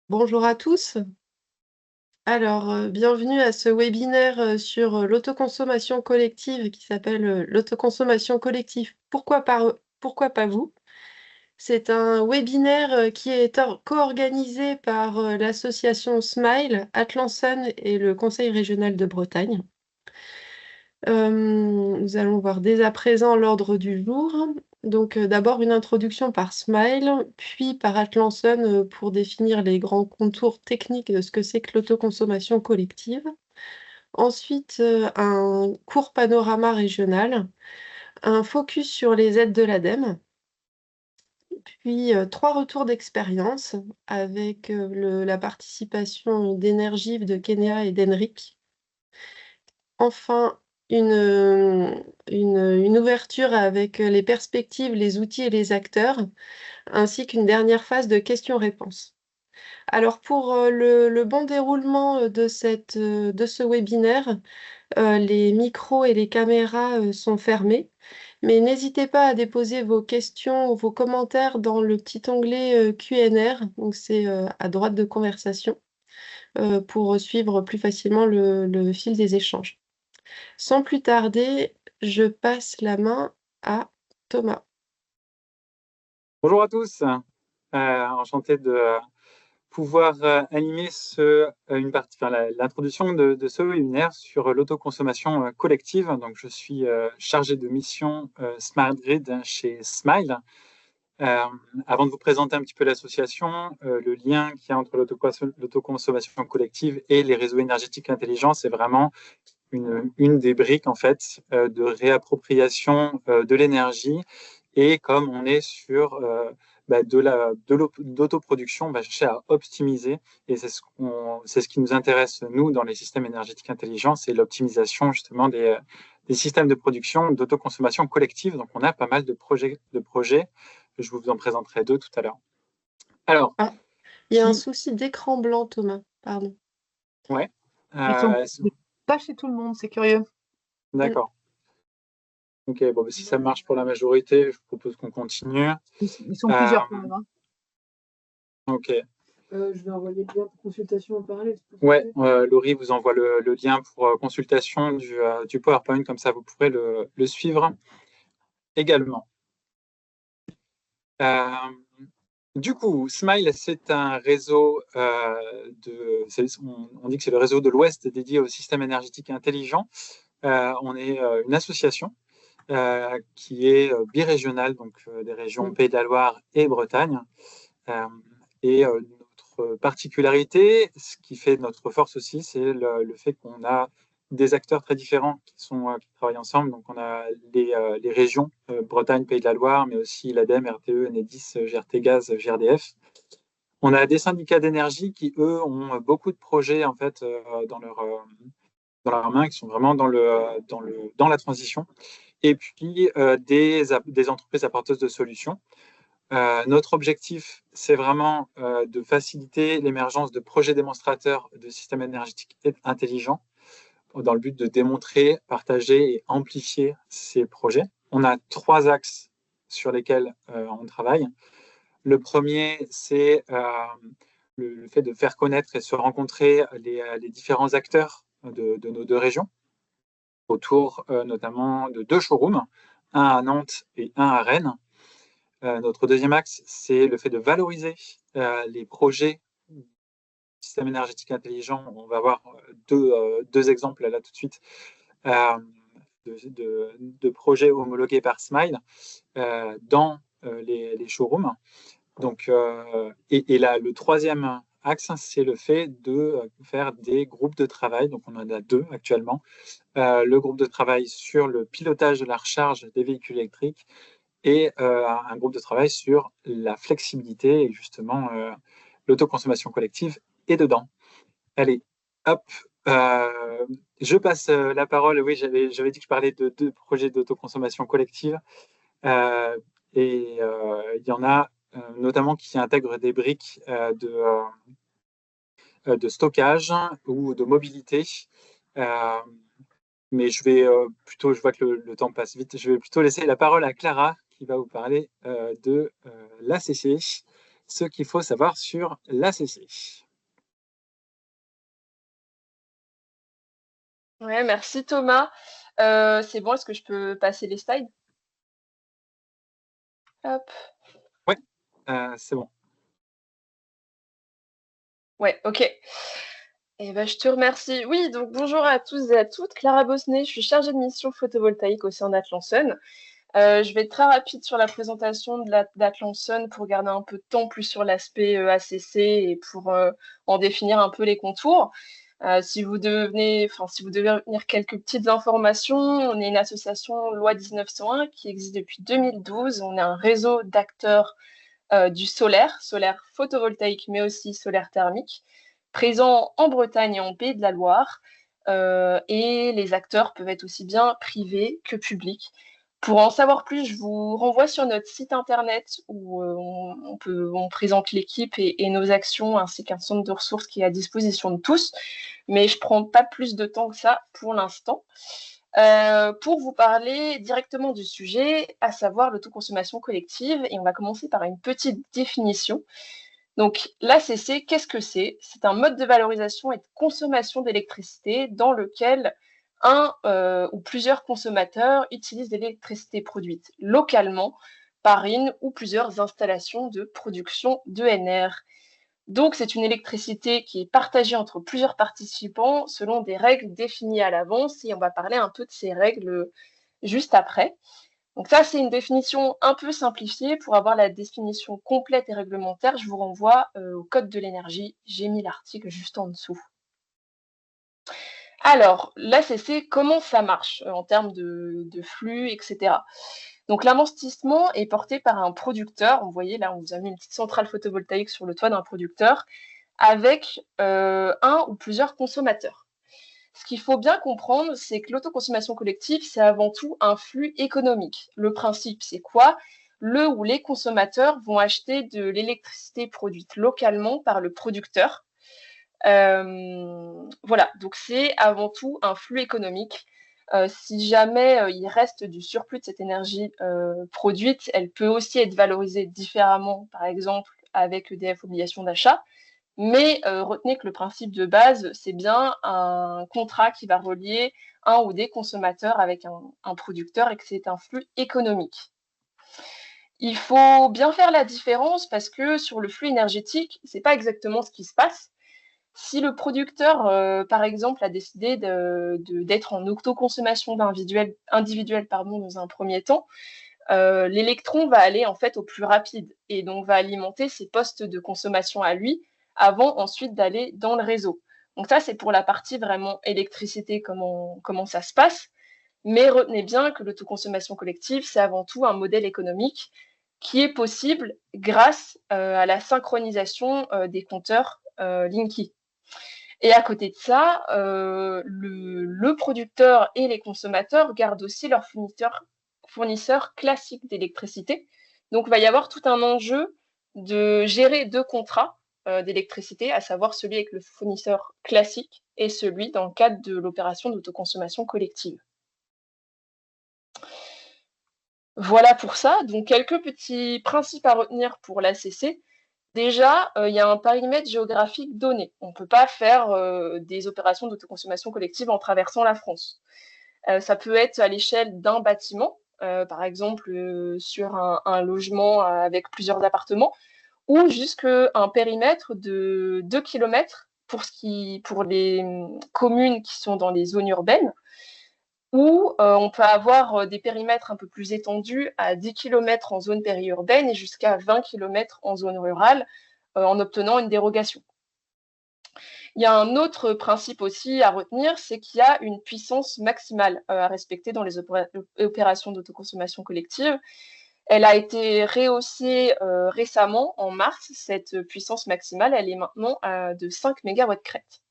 Bonjour à tous. Alors, bienvenue à ce webinaire, sur, l'autoconsommation collective qui s'appelle, «L'autoconsommation collective, pourquoi pas vous?» C'est un webinaire, qui est co-organisé par, l'association Smile, Atlanson et le Conseil régional de Bretagne. Nous allons voir dès à présent l'ordre du jour. Donc, d'abord une introduction par Smile, puis par Atlanson, pour définir les grands contours techniques de ce que c'est que l'autoconsommation collective. Ensuite, un court panorama régional, un focus sur les aides de l'ADEME, puis, 3 retours d'expérience avec, la participation d'Energive, de Kenya et d'Enric. Enfin, une ouverture avec, les perspectives, les outils et les acteurs, ainsi qu'une dernière phase de questions-réponses. Alors pour, le bon déroulement, de ce webinaire, les micros et les caméras, sont fermés, mais n'hésitez pas à déposer vos questions ou vos commentaires dans le petit onglet, Q&R, donc c'est, à droite de conversation, pour suivre plus facilement le fil des échanges. Sans plus tarder, je passe la main à Thomas. Bonjour à tous, enchanté de pouvoir animer une partie, enfin, l'introduction de ce webinaire sur l'autoconsommation collective. Donc, je suis chargé de mission Smart Grid chez Smile. Euh, Avant de vous présenter un petit peu l'association, le lien qu'il y a entre l'autoconsommation collective et les réseaux énergétiques intelligents, c'est vraiment une des briques en fait de réappropriation de l'énergie. Et comme on est sur d'autoproduction, on va chercher à optimiser. Et c'est ce qui nous intéresse, nous, dans les systèmes énergétiques intelligents, c'est l'optimisation justement des systèmes de production d'autoconsommation collective. Donc, on a pas mal de projets. Je vous en présenterai deux tout à l'heure. Alors, Ah, il y a un qui... souci d'écran blanc, Thomas, pardon. Ouais. Ils sont Euh, pas chez tout le monde, c'est curieux. Mmh. d'accord. Ok, bon, si ça marche pour la majorité, je propose qu'on continue. Ils sont Euh, plusieurs quand même, hein. ok. Je vais envoyer le lien pour consultation en parallèle. Ouais, Laurie vous envoie le lien pour consultation du PowerPoint, comme ça vous pourrez le suivre également. Euh, du coup, Smile, c'est un réseau on dit que c'est le réseau de l'Ouest dédié au système énergétique intelligent. On est une association qui est birégionale, donc des régions Mmh. Pays de la Loire et Bretagne. Euh, et notre particularité, ce qui fait notre force aussi, c'est le fait qu'on a des acteurs très différents qui travaillent ensemble. Donc, on a les régions, Bretagne, Pays de la Loire, mais aussi l'ADEME, RTE, Enedis, GRT Gaz, GRDF. On a des syndicats d'énergie qui, eux, ont beaucoup de projets en fait dans leur main, qui sont vraiment dans la transition. Et puis, des entreprises apporteuses de solutions. Notre objectif, c'est vraiment de faciliter l'émergence de projets démonstrateurs de systèmes énergétiques intelligents dans le but de démontrer, partager et amplifier ces projets. On a 3 axes sur lesquels on travaille. Le premier, c'est le fait de faire connaître et se rencontrer les différents acteurs de nos deux régions autour notamment de 2 showrooms, un à Nantes et un à Rennes. Notre deuxième axe, c'est le fait de valoriser les projets système énergétique intelligent. On va voir deux exemples là tout de suite euh, de projets homologués par Smile dans les showrooms. Donc, et là, le troisième axe, c'est le fait de faire des groupes de travail. Donc, on en a 2 actuellement. Le groupe de travail sur le pilotage de la recharge des véhicules électriques et un groupe de travail sur la flexibilité et justement l'autoconsommation collective est dedans. Allez, hop, je passe la parole. Oui, j'avais dit que je parlais de 2 projets d'autoconsommation collective et il y en a notamment qui intègrent des briques de stockage ou de mobilité. Euh, mais je vais plutôt, je vois que le temps passe vite, je vais plutôt laisser la parole à Clara qui va vous parler de l'ACC. ce qu'il faut savoir sur l'ACC. Ouais, merci Thomas. C'est bon, est-ce que je peux passer les slides? Hop. Ouais, c'est bon. Ouais, ok. Eh ben, je te remercie. Oui, donc bonjour à tous et à toutes. Clara Bosnet, je suis chargée de mission photovoltaïque au sein d'Atlansun. Je vais être très rapide sur la présentation d'Atlansun pour garder un peu de temps plus sur l'aspect ACC et pour en définir un peu les contours. Si vous devez retenir quelques petites informations, on est une association loi 1901 qui existe depuis 2012. On est un réseau d'acteurs du solaire photovoltaïque, mais aussi solaire thermique, présent en Bretagne et en Pays de la Loire. Et les acteurs peuvent être aussi bien privés que publics. Pour en savoir plus, je vous renvoie sur notre site internet où on présente l'équipe et nos actions, ainsi qu'un centre de ressources qui est à disposition de tous. Mais je ne prends pas plus de temps que ça pour l'instant. Pour vous parler directement du sujet, à savoir l'autoconsommation collective. Et on va commencer par une petite définition. Donc, l'ACC, qu'est-ce que c'est? C'est un mode de valorisation et de consommation d'électricité dans lequel un ou plusieurs consommateurs utilisent de l'électricité produite localement par une ou plusieurs installations de production d'ENR. Donc, c'est une électricité qui est partagée entre plusieurs participants selon des règles définies à l'avance, et on va parler un peu de ces règles juste après. Donc ça, c'est une définition un peu simplifiée. Pour avoir la définition complète et réglementaire, je vous renvoie au Code de l'énergie. J'ai mis l'article juste en dessous. Alors, l'ACC, comment ça marche en termes de flux, etc. Donc l'amortissement est porté par un producteur. Vous voyez, là, on vous a mis une petite centrale photovoltaïque sur le toit d'un producteur avec un ou plusieurs consommateurs. Ce qu'il faut bien comprendre, c'est que l'autoconsommation collective, c'est avant tout un flux économique. Le principe, c'est quoi? Le ou les consommateurs vont acheter de l'électricité produite localement par le producteur. Voilà, donc c'est avant tout un flux économique. Si jamais il reste du surplus de cette énergie produite, elle peut aussi être valorisée différemment, par exemple avec EDF obligation d'achat. Mais retenez que le principe de base, c'est bien un contrat qui va relier un ou des consommateurs avec un producteur et que c'est un flux économique. Il faut bien faire la différence parce que sur le flux énergétique, c'est pas exactement ce qui se passe. Si le producteur, par exemple, a décidé d'être en autoconsommation individuelle dans un premier temps, l'électron va aller en fait au plus rapide et donc va alimenter ses postes de consommation à lui avant ensuite d'aller dans le réseau. Donc ça, c'est pour la partie vraiment électricité, comment ça se passe. Mais retenez bien que l'autoconsommation collective, c'est avant tout un modèle économique qui est possible grâce à la synchronisation des compteurs Linky. Et à côté de ça, le producteur et les consommateurs gardent aussi leurs fournisseurs classiques d'électricité. Donc, il va y avoir tout un enjeu de gérer deux contrats d'électricité, à savoir celui avec le fournisseur classique et celui dans le cadre de l'opération d'autoconsommation collective. Voilà pour ça. Donc, quelques petits principes à retenir pour l'ACC. Déjà, il y a un périmètre géographique donné. On ne peut pas faire des opérations d'autoconsommation collective en traversant la France. Ça peut être à l'échelle d'un bâtiment, par exemple sur un logement avec plusieurs appartements, ou jusqu'à un périmètre de 2 km pour les communes qui sont dans les zones urbaines, ou on peut avoir des périmètres un peu plus étendus à 10 km en zone périurbaine et jusqu'à 20 km en zone rurale, en obtenant une dérogation. Il y a un autre principe aussi à retenir, c'est qu'il y a une puissance maximale à respecter dans les opérations d'autoconsommation collective. Elle a été rehaussée récemment, en mars. Cette puissance maximale, elle est maintenant de 5 MW crête.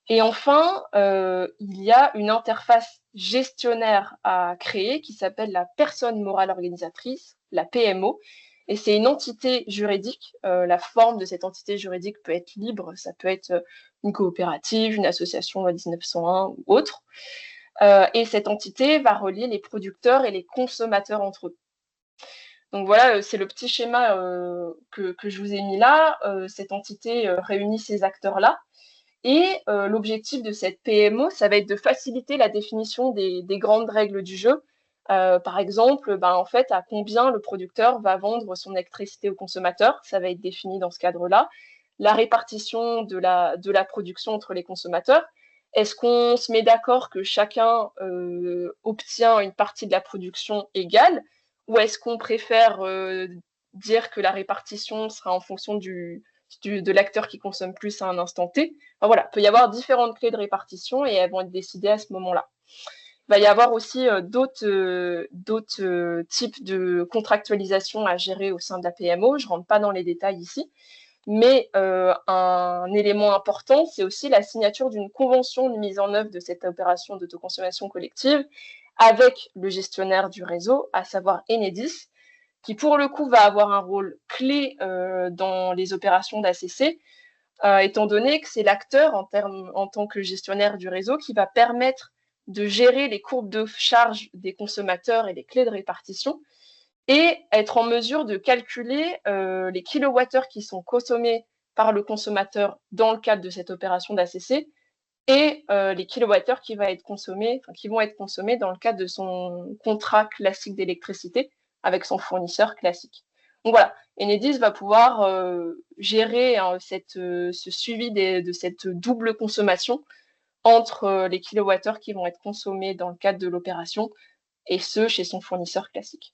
Et enfin, il y a une interface gestionnaire à créer qui s'appelle la personne morale organisatrice, la PMO. Et c'est une entité juridique. La forme de cette entité juridique peut être libre, ça peut être une coopérative, une association loi 1901 ou autre. Et cette entité va relier les producteurs et les consommateurs entre eux. Donc voilà, c'est le petit schéma que je vous ai mis là. Cette entité réunit ces acteurs-là. Et l'objectif de cette PMO, ça va être de faciliter la définition des grandes règles du jeu. Par exemple, en fait, à combien le producteur va vendre son électricité au consommateur, ça va être défini dans ce cadre-là. La répartition de la production entre les consommateurs. Est-ce qu'on se met d'accord que chacun obtient une partie de la production égale, ou est-ce qu'on préfère dire que la répartition sera en fonction de l'acteur qui consomme plus à un instant T? Enfin, voilà, il peut y avoir différentes clés de répartition et elles vont être décidées à ce moment-là. Il va y avoir aussi d'autres types de contractualisation à gérer au sein de la PMO. Je ne rentre pas dans les détails ici. Mais un élément important, c'est aussi la signature d'une convention de mise en œuvre de cette opération d'autoconsommation collective avec le gestionnaire du réseau, à savoir Enedis, qui pour le coup va avoir un rôle clé dans les opérations d'ACC, étant donné que c'est l'acteur en tant que gestionnaire du réseau qui va permettre de gérer les courbes de charge des consommateurs et les clés de répartition, et être en mesure de calculer les kilowattheures qui sont consommés par le consommateur dans le cadre de cette opération d'ACC et les kilowattheures qui vont être consommés dans le cadre de son contrat classique d'électricité avec son fournisseur classique. Donc voilà, Enedis va pouvoir gérer ce suivi de cette double consommation entre les kilowattheures qui vont être consommés dans le cadre de l'opération et ceux chez son fournisseur classique.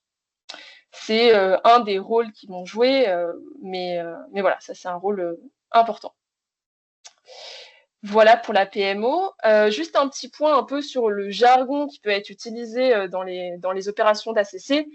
C'est un des rôles qu'ils vont jouer, mais voilà, ça c'est un rôle important. Voilà pour la PMO. Juste un petit point un peu sur le jargon qui peut être utilisé dans les opérations d'ACC.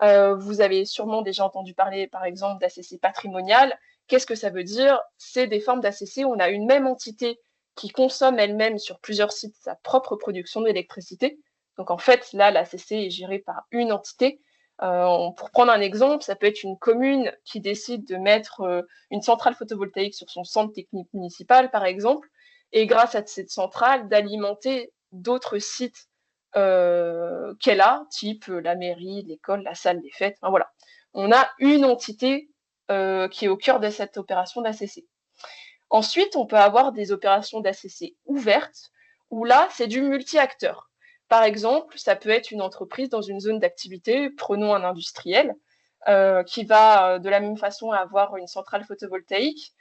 Vous avez sûrement déjà entendu parler, par exemple, d'ACC patrimonial. Qu'est-ce que ça veut dire? C'est des formes d'ACC où on a une même entité qui consomme elle-même sur plusieurs sites sa propre production d'électricité. Donc en fait, là, l'ACC est gérée par une entité. Pour prendre un exemple, ça peut être une commune qui décide de mettre une centrale photovoltaïque sur son centre technique municipal, par exemple, et grâce à cette centrale, d'alimenter d'autres sites qu'elle a, type la mairie, l'école, la salle des fêtes. Enfin, voilà. On a une entité qui est au cœur de cette opération d'ACC. Ensuite, on peut avoir des opérations d'ACC ouvertes, où là, c'est du multi-acteur. Par exemple, ça peut être une entreprise dans une zone d'activité, prenons un industriel, qui va de la même façon avoir une centrale photovoltaïque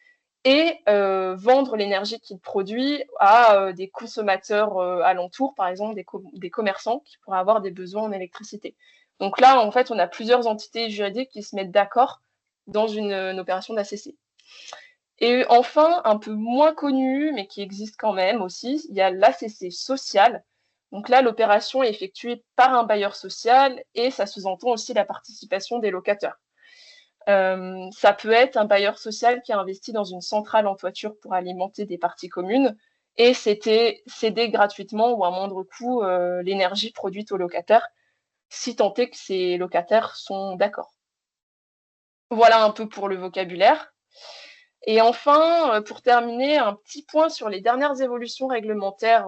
et vendre l'énergie qu'il produit à des consommateurs alentours, par exemple des commerçants qui pourraient avoir des besoins en électricité. Donc là, en fait, on a plusieurs entités juridiques qui se mettent d'accord dans une opération d'ACC. Et enfin, un peu moins connu, mais qui existe quand même aussi, il y a l'ACC social. Donc là, l'opération est effectuée par un bailleur social et ça sous-entend aussi la participation des locataires. Ça peut être un bailleur social qui a investi dans une centrale en toiture pour alimenter des parties communes et c'était céder gratuitement ou à moindre coût l'énergie produite aux locataires, si tant est que ces locataires sont d'accord. Voilà un peu pour le vocabulaire. Et enfin, pour terminer, un petit point sur les dernières évolutions réglementaires.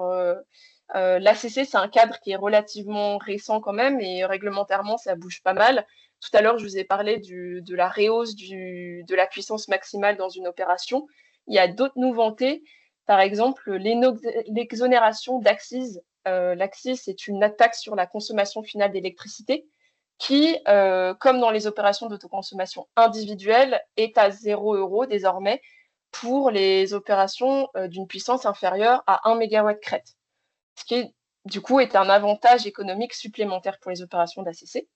L'ACC, c'est un cadre qui est relativement récent quand même, et réglementairement, ça bouge pas mal. Tout à l'heure, je vous ai parlé de la rehausse de la puissance maximale dans une opération. Il y a d'autres nouveautés, par exemple l'exonération d'ACCIS. L'ACCIS, c'est une taxe sur la consommation finale d'électricité qui, comme dans les opérations d'autoconsommation individuelle, est à 0 € désormais pour les opérations d'une puissance inférieure à 1 MW crête. Ce qui, du coup, est un avantage économique supplémentaire pour les opérations d'ACC.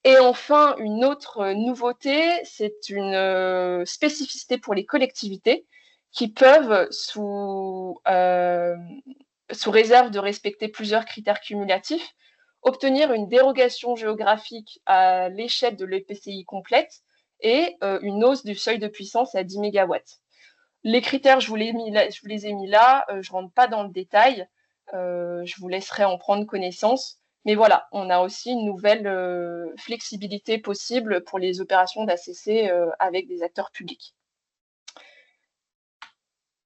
Et enfin, une autre nouveauté, c'est une spécificité pour les collectivités qui peuvent, sous réserve de respecter plusieurs critères cumulatifs, obtenir une dérogation géographique à l'échelle de l'EPCI complète et une hausse du seuil de puissance à 10 MW. Les critères, je vous les ai mis là, je ne rentre pas dans le détail, je vous laisserai en prendre connaissance. Mais voilà, on a aussi une nouvelle flexibilité possible pour les opérations d'ACC avec des acteurs publics.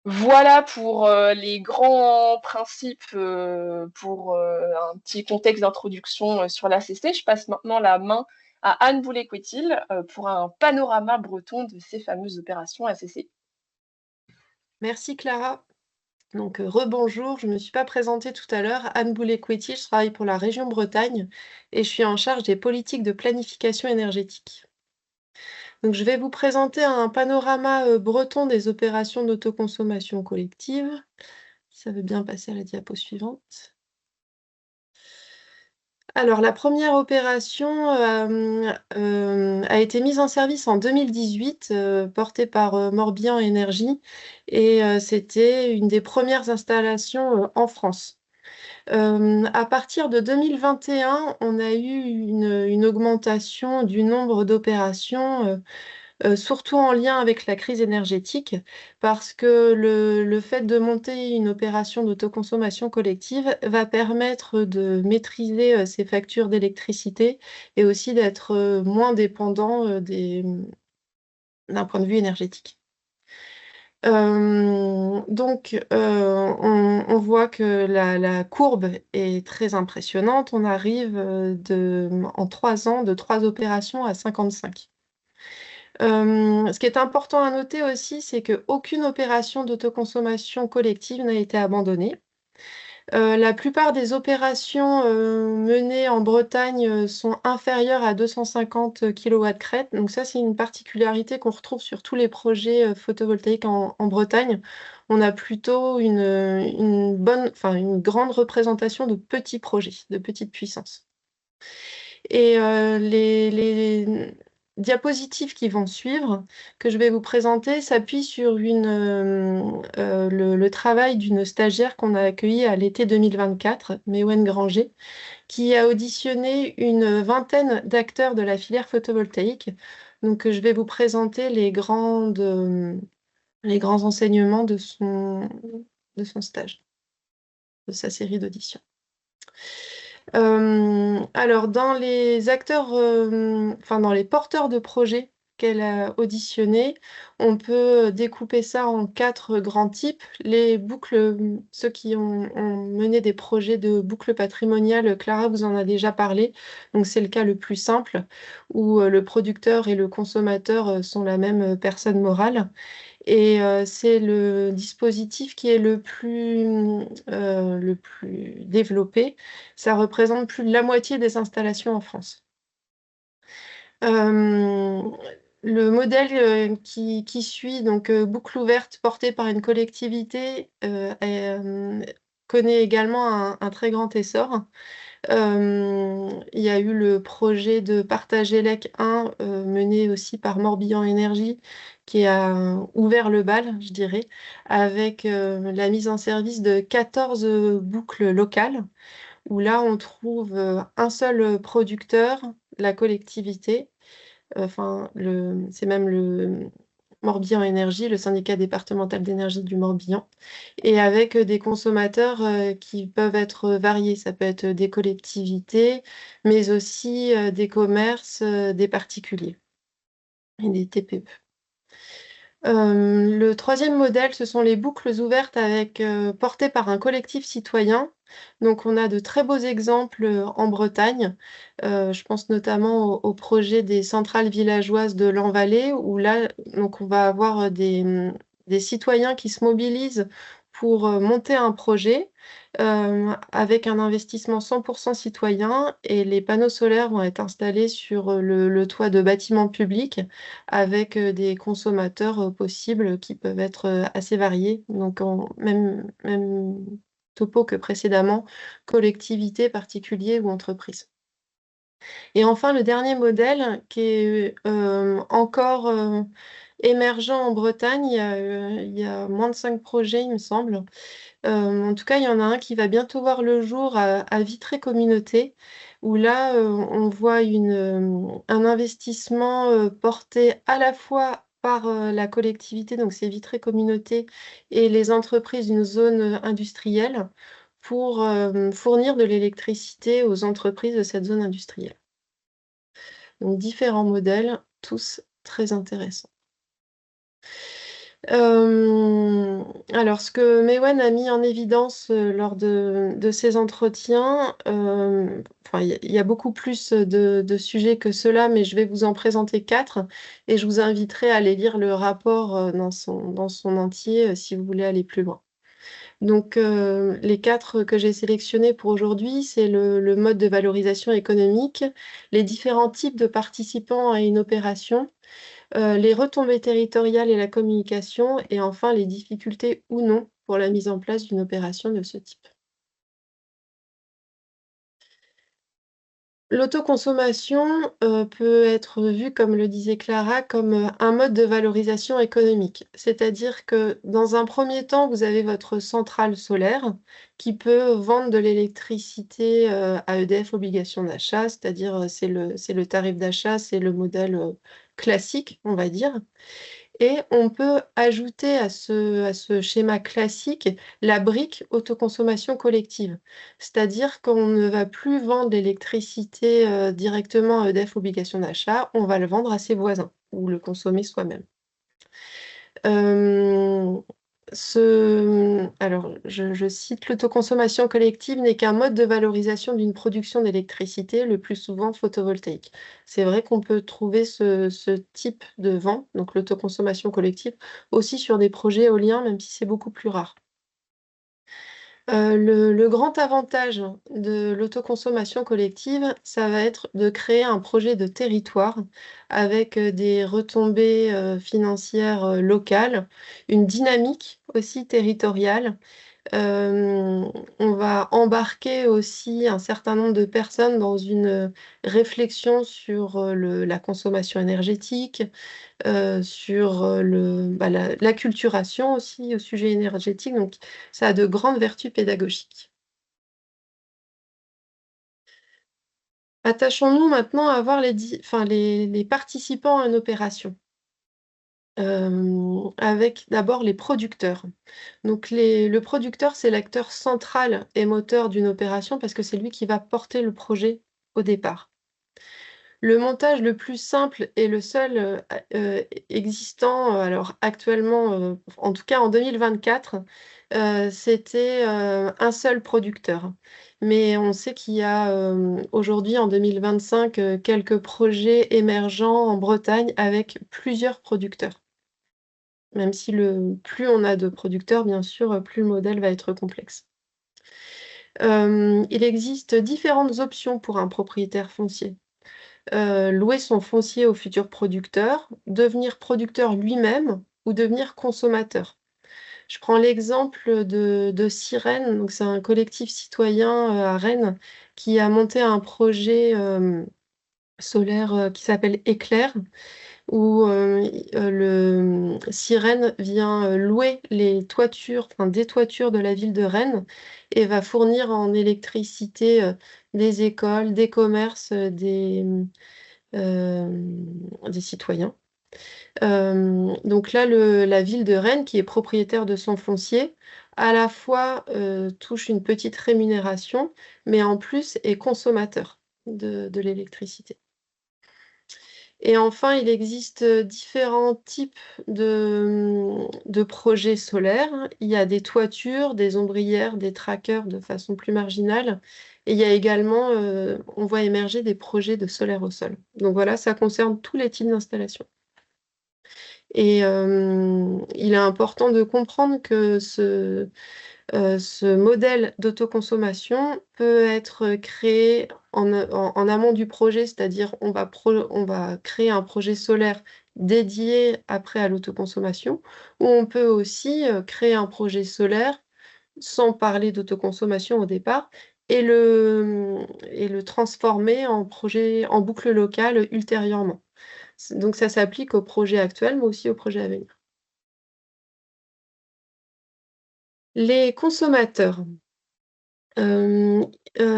Voilà pour les grands principes, pour un petit contexte d'introduction sur l'ACC. Je passe maintenant la main à Anne Boulet-Couetil pour un panorama breton de ces fameuses opérations ACC. Merci Clara. Donc, rebonjour, je ne me suis pas présentée tout à l'heure. Anne Boulet-Couetil, je travaille pour la région Bretagne et je suis en charge des politiques de planification énergétique. Donc, je vais vous présenter un panorama breton des opérations d'autoconsommation collective. Si ça veut bien passer à la diapo suivante. Alors, la première opération a été mise en service en 2018, portée par Morbihan Énergie, et c'était une des premières installations en France. À partir de 2021, on a eu une augmentation du nombre d'opérations, surtout en lien avec la crise énergétique, parce que le fait de monter une opération d'autoconsommation collective va permettre de maîtriser ses factures d'électricité et aussi d'être moins dépendant d'un point de vue énergétique. Donc, on voit que la courbe est très impressionnante. On arrive en 3 ans, de 3 opérations à 55. Ce qui est important à noter aussi, c'est qu'aucune opération d'autoconsommation collective n'a été abandonnée. La plupart des opérations menées en Bretagne sont inférieures à 250 kW/crête. Donc ça, c'est une particularité qu'on retrouve sur tous les projets photovoltaïques en Bretagne. On a plutôt une grande représentation de petits projets, de petites puissances. Et les diapositives qui vont suivre, que je vais vous présenter, s'appuient sur le travail d'une stagiaire qu'on a accueillie à l'été 2024, Méwen Granger, qui a auditionné une vingtaine d'acteurs de la filière photovoltaïque. Donc, je vais vous présenter les grands enseignements de son stage, de sa série d'auditions. Alors, dans les acteurs, dans les porteurs de projets qu'elle a auditionnés, on peut découper ça en 4 grands types. Les boucles, ceux qui ont mené des projets de boucles patrimoniales, Clara vous en a déjà parlé, donc c'est le cas le plus simple, où le producteur et le consommateur sont la même personne morale. Et c'est le dispositif qui est le plus développé. Ça représente plus de la moitié des installations en France. Le modèle qui suit, donc boucle ouverte portée par une collectivité, connaît également un très grand essor. Il y a eu le projet de partage ELEC 1 mené aussi par Morbihan Énergie qui a ouvert le bal, je dirais, avec la mise en service de 14 boucles locales, où là on trouve un seul producteur, la collectivité, c'est même le Morbihan Énergie, le syndicat départemental d'énergie du Morbihan, et avec des consommateurs qui peuvent être variés. Ça peut être des collectivités, mais aussi des commerces, des particuliers et des TPE. Le troisième modèle, ce sont les boucles ouvertes portées par un collectif citoyen. Donc, on a de très beaux exemples en Bretagne. Je pense notamment au projet des centrales villageoises de l'Envalais, où là, donc, on va avoir des citoyens qui se mobilisent pour monter un projet avec un investissement 100% citoyen, et les panneaux solaires vont être installés sur le toit de bâtiments publics avec des consommateurs possibles qui peuvent être assez variés, donc même topo que précédemment, collectivités, particuliers ou entreprises. Et enfin, le dernier modèle qui est encore émergent en Bretagne, il y a moins de 5 projets, il me semble. En tout cas, il y en a un qui va bientôt voir le jour à Vitré Communauté, où là, on voit un investissement porté à la fois par la collectivité, donc c'est Vitré Communauté, et les entreprises d'une zone industrielle pour fournir de l'électricité aux entreprises de cette zone industrielle. Donc différents modèles, tous très intéressants. Alors, ce que Mewen a mis en évidence lors de ces entretiens, enfin, il y a beaucoup plus de sujets que cela, mais je vais vous en présenter 4 et je vous inviterai à aller lire le rapport dans son entier si vous voulez aller plus loin. Donc, les 4 que j'ai sélectionnés pour aujourd'hui, c'est le mode de valorisation économique, les différents types de participants à une opération, les retombées territoriales et la communication, et enfin les difficultés ou non pour la mise en place d'une opération de ce type. L'autoconsommation peut être vue, comme le disait Clara, comme un mode de valorisation économique. C'est-à-dire que dans un premier temps, vous avez votre centrale solaire qui peut vendre de l'électricité à EDF obligation d'achat, c'est-à-dire c'est le tarif d'achat, c'est le modèle classique, on va dire. Et on peut ajouter à ce schéma classique la brique autoconsommation collective. C'est-à-dire qu'on ne va plus vendre l'électricité directement à EDF obligation d'achat, on va le vendre à ses voisins ou le consommer soi-même. Alors, je cite, l'autoconsommation collective n'est qu'un mode de valorisation d'une production d'électricité, le plus souvent photovoltaïque. C'est vrai qu'on peut trouver ce type de vent, donc l'autoconsommation collective, aussi sur des projets éoliens, même si c'est beaucoup plus rare. Le grand avantage de l'autoconsommation collective, ça va être de créer un projet de territoire avec des retombées financières locales, une dynamique aussi territoriale. On va embarquer aussi un certain nombre de personnes dans une réflexion sur la consommation énergétique, sur l'acculturation aussi au sujet énergétique, donc ça a de grandes vertus pédagogiques. Attachons-nous maintenant à voir les participants à une opération, avec d'abord les producteurs. Donc le producteur, c'est l'acteur central et moteur d'une opération parce que c'est lui qui va porter le projet au départ. Le montage le plus simple et le seul existant, alors actuellement, en tout cas en 2024, c'était un seul producteur. Mais on sait qu'il y a aujourd'hui, en 2025, quelques projets émergents en Bretagne avec plusieurs producteurs. Même si plus on a de producteurs, bien sûr, plus le modèle va être complexe. Il existe différentes options pour un propriétaire foncier. Louer son foncier au futur producteur, devenir producteur lui-même ou devenir consommateur. Je prends l'exemple de Cyrène, donc c'est un collectif citoyen à Rennes qui a monté un projet solaire qui s'appelle Éclair, où Cyrène vient louer les toitures, enfin des toitures de la ville de Rennes et va fournir en électricité des écoles, des commerces, des citoyens. Donc là, la ville de Rennes, qui est propriétaire de son foncier, à la fois touche une petite rémunération, mais en plus est consommateur de l'électricité. Et enfin, il existe différents types de projets solaires. Il y a des toitures, des ombrières, des trackers de façon plus marginale. Et il y a également, on voit émerger des projets de solaire au sol. Donc voilà, ça concerne tous les types d'installations. Et il est important de comprendre que ce modèle d'autoconsommation peut être créé en amont du projet, c'est-à-dire on va créer un projet solaire dédié après à l'autoconsommation, ou on peut aussi créer un projet solaire sans parler d'autoconsommation au départ et le transformer en projet en boucle locale ultérieurement. Donc ça s'applique au projet actuel, mais aussi au projet à venir. Les consommateurs.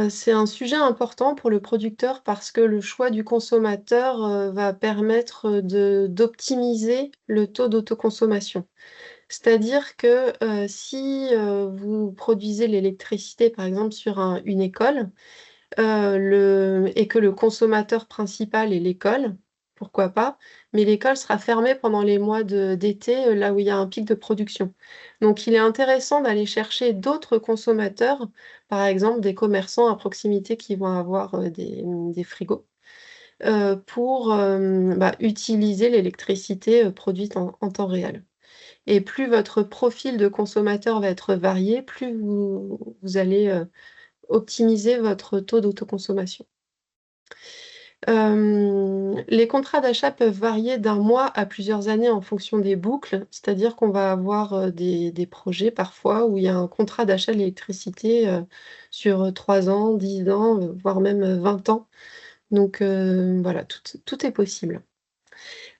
C'est un sujet important pour le producteur parce que le choix du consommateur va permettre d'optimiser le taux d'autoconsommation. C'est-à-dire que si vous produisez l'électricité, par exemple, sur une école, et que le consommateur principal est l'école, pourquoi pas, mais l'école sera fermée pendant les mois d'été, là où il y a un pic de production. Donc il est intéressant d'aller chercher d'autres consommateurs, par exemple des commerçants à proximité qui vont avoir, des frigos, pour, utiliser l'électricité, produite en temps réel. Et plus votre profil de consommateur va être varié, plus vous allez, optimiser votre taux d'autoconsommation. Les contrats d'achat peuvent varier d'un mois à plusieurs années en fonction des boucles, c'est-à-dire qu'on va avoir, des projets parfois où il y a un contrat d'achat d'électricité, sur, 3 ans, 10 ans, voire même, 20 ans. Donc voilà, tout est possible.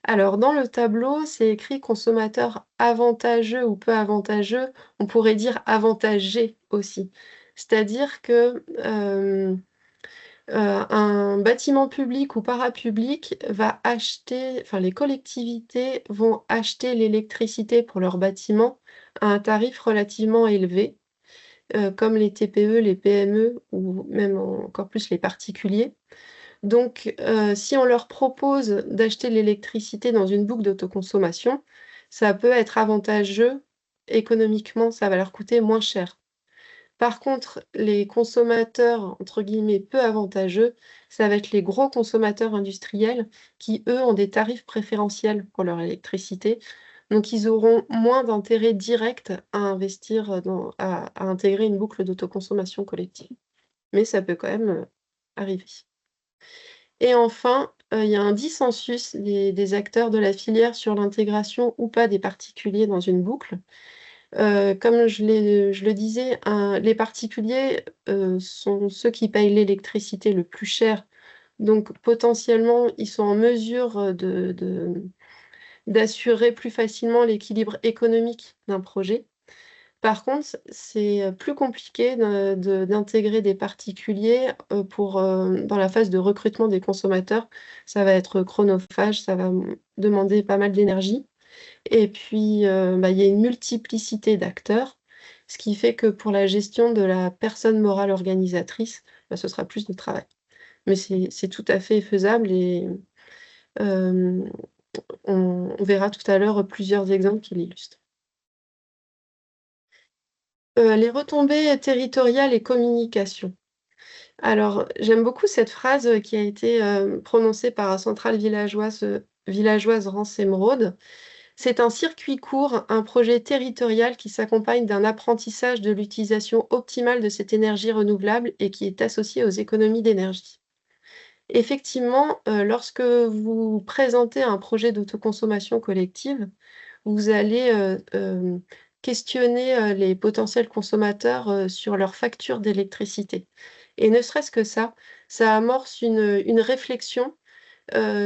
Alors dans le tableau, c'est écrit consommateur avantageux ou peu avantageux. On pourrait dire avantagé aussi. C'est-à-dire que, un bâtiment public ou parapublic va acheter enfin les collectivités vont acheter l'électricité pour leur bâtiment à un tarif relativement élevé, comme les TPE, les PME ou même encore plus les particuliers. Donc, si on leur propose d'acheter l'électricité dans une boucle d'autoconsommation, ça peut être avantageux économiquement, ça va leur coûter moins cher. Par contre, les consommateurs, entre guillemets, «peu avantageux», ça va être les gros consommateurs industriels qui, eux, ont des tarifs préférentiels pour leur électricité. Donc ils auront moins d'intérêt direct à investir, à intégrer une boucle d'autoconsommation collective. Mais ça peut quand même, arriver. Et enfin, il y a un dissensus des acteurs de la filière sur l'intégration ou pas des particuliers dans une boucle. Comme je le disais, les particuliers, sont ceux qui payent l'électricité le plus cher, donc potentiellement, ils sont en mesure, d'assurer plus facilement l'équilibre économique d'un projet. Par contre, c'est, plus compliqué d'intégrer des particuliers, dans la phase de recrutement des consommateurs. Ça va être chronophage, ça va, demander pas mal d'énergie et puis, il y a une multiplicité d'acteurs, ce qui fait que pour la gestion de la personne morale organisatrice, ce sera plus de travail. Mais c'est tout à fait faisable et hem, on verra tout à l'heure plusieurs exemples qui l'illustrent. Les retombées territoriales et communication. Alors, j'aime beaucoup cette phrase, qui a été, prononcée par Centrale Villageoise Rance Émeraude. C'est un circuit court, un projet territorial qui s'accompagne d'un apprentissage de l'utilisation optimale de cette énergie renouvelable et qui est associé aux économies d'énergie. Effectivement, lorsque vous présentez un projet d'autoconsommation collective, vous allez, questionner, les potentiels consommateurs, sur leur facture d'électricité et ne serait-ce que ça amorce une réflexion,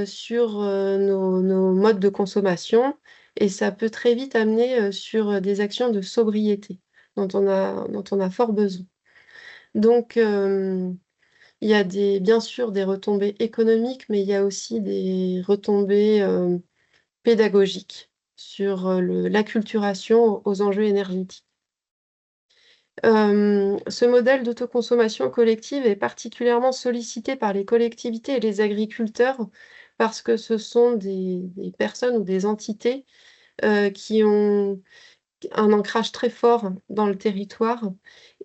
sur, nos modes de consommation et ça peut très vite amener, sur, des actions de sobriété dont on a fort besoin. Donc, il y a bien sûr des retombées économiques, mais il y a aussi des retombées, pédagogiques sur, l'acculturation aux enjeux énergétiques. Ce modèle d'autoconsommation collective est particulièrement sollicité par les collectivités et les agriculteurs parce que ce sont des personnes ou des entités, qui ont un ancrage très fort dans le territoire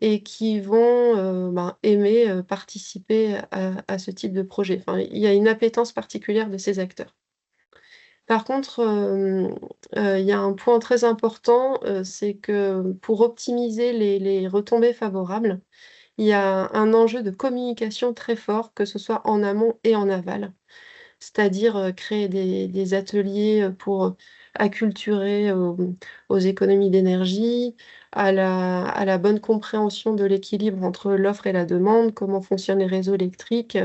et qui vont, aimer, participer à ce type de projet. Enfin, il y a une appétence particulière de ces acteurs. Par contre, il y a un point très important, c'est que pour optimiser les retombées favorables, il y a un enjeu de communication très fort, que ce soit en amont et en aval. C'est-à-dire, créer des ateliers, pour, acculturer aux économies d'énergie, à la bonne compréhension de l'équilibre entre l'offre et la demande, comment fonctionnent les réseaux électriques,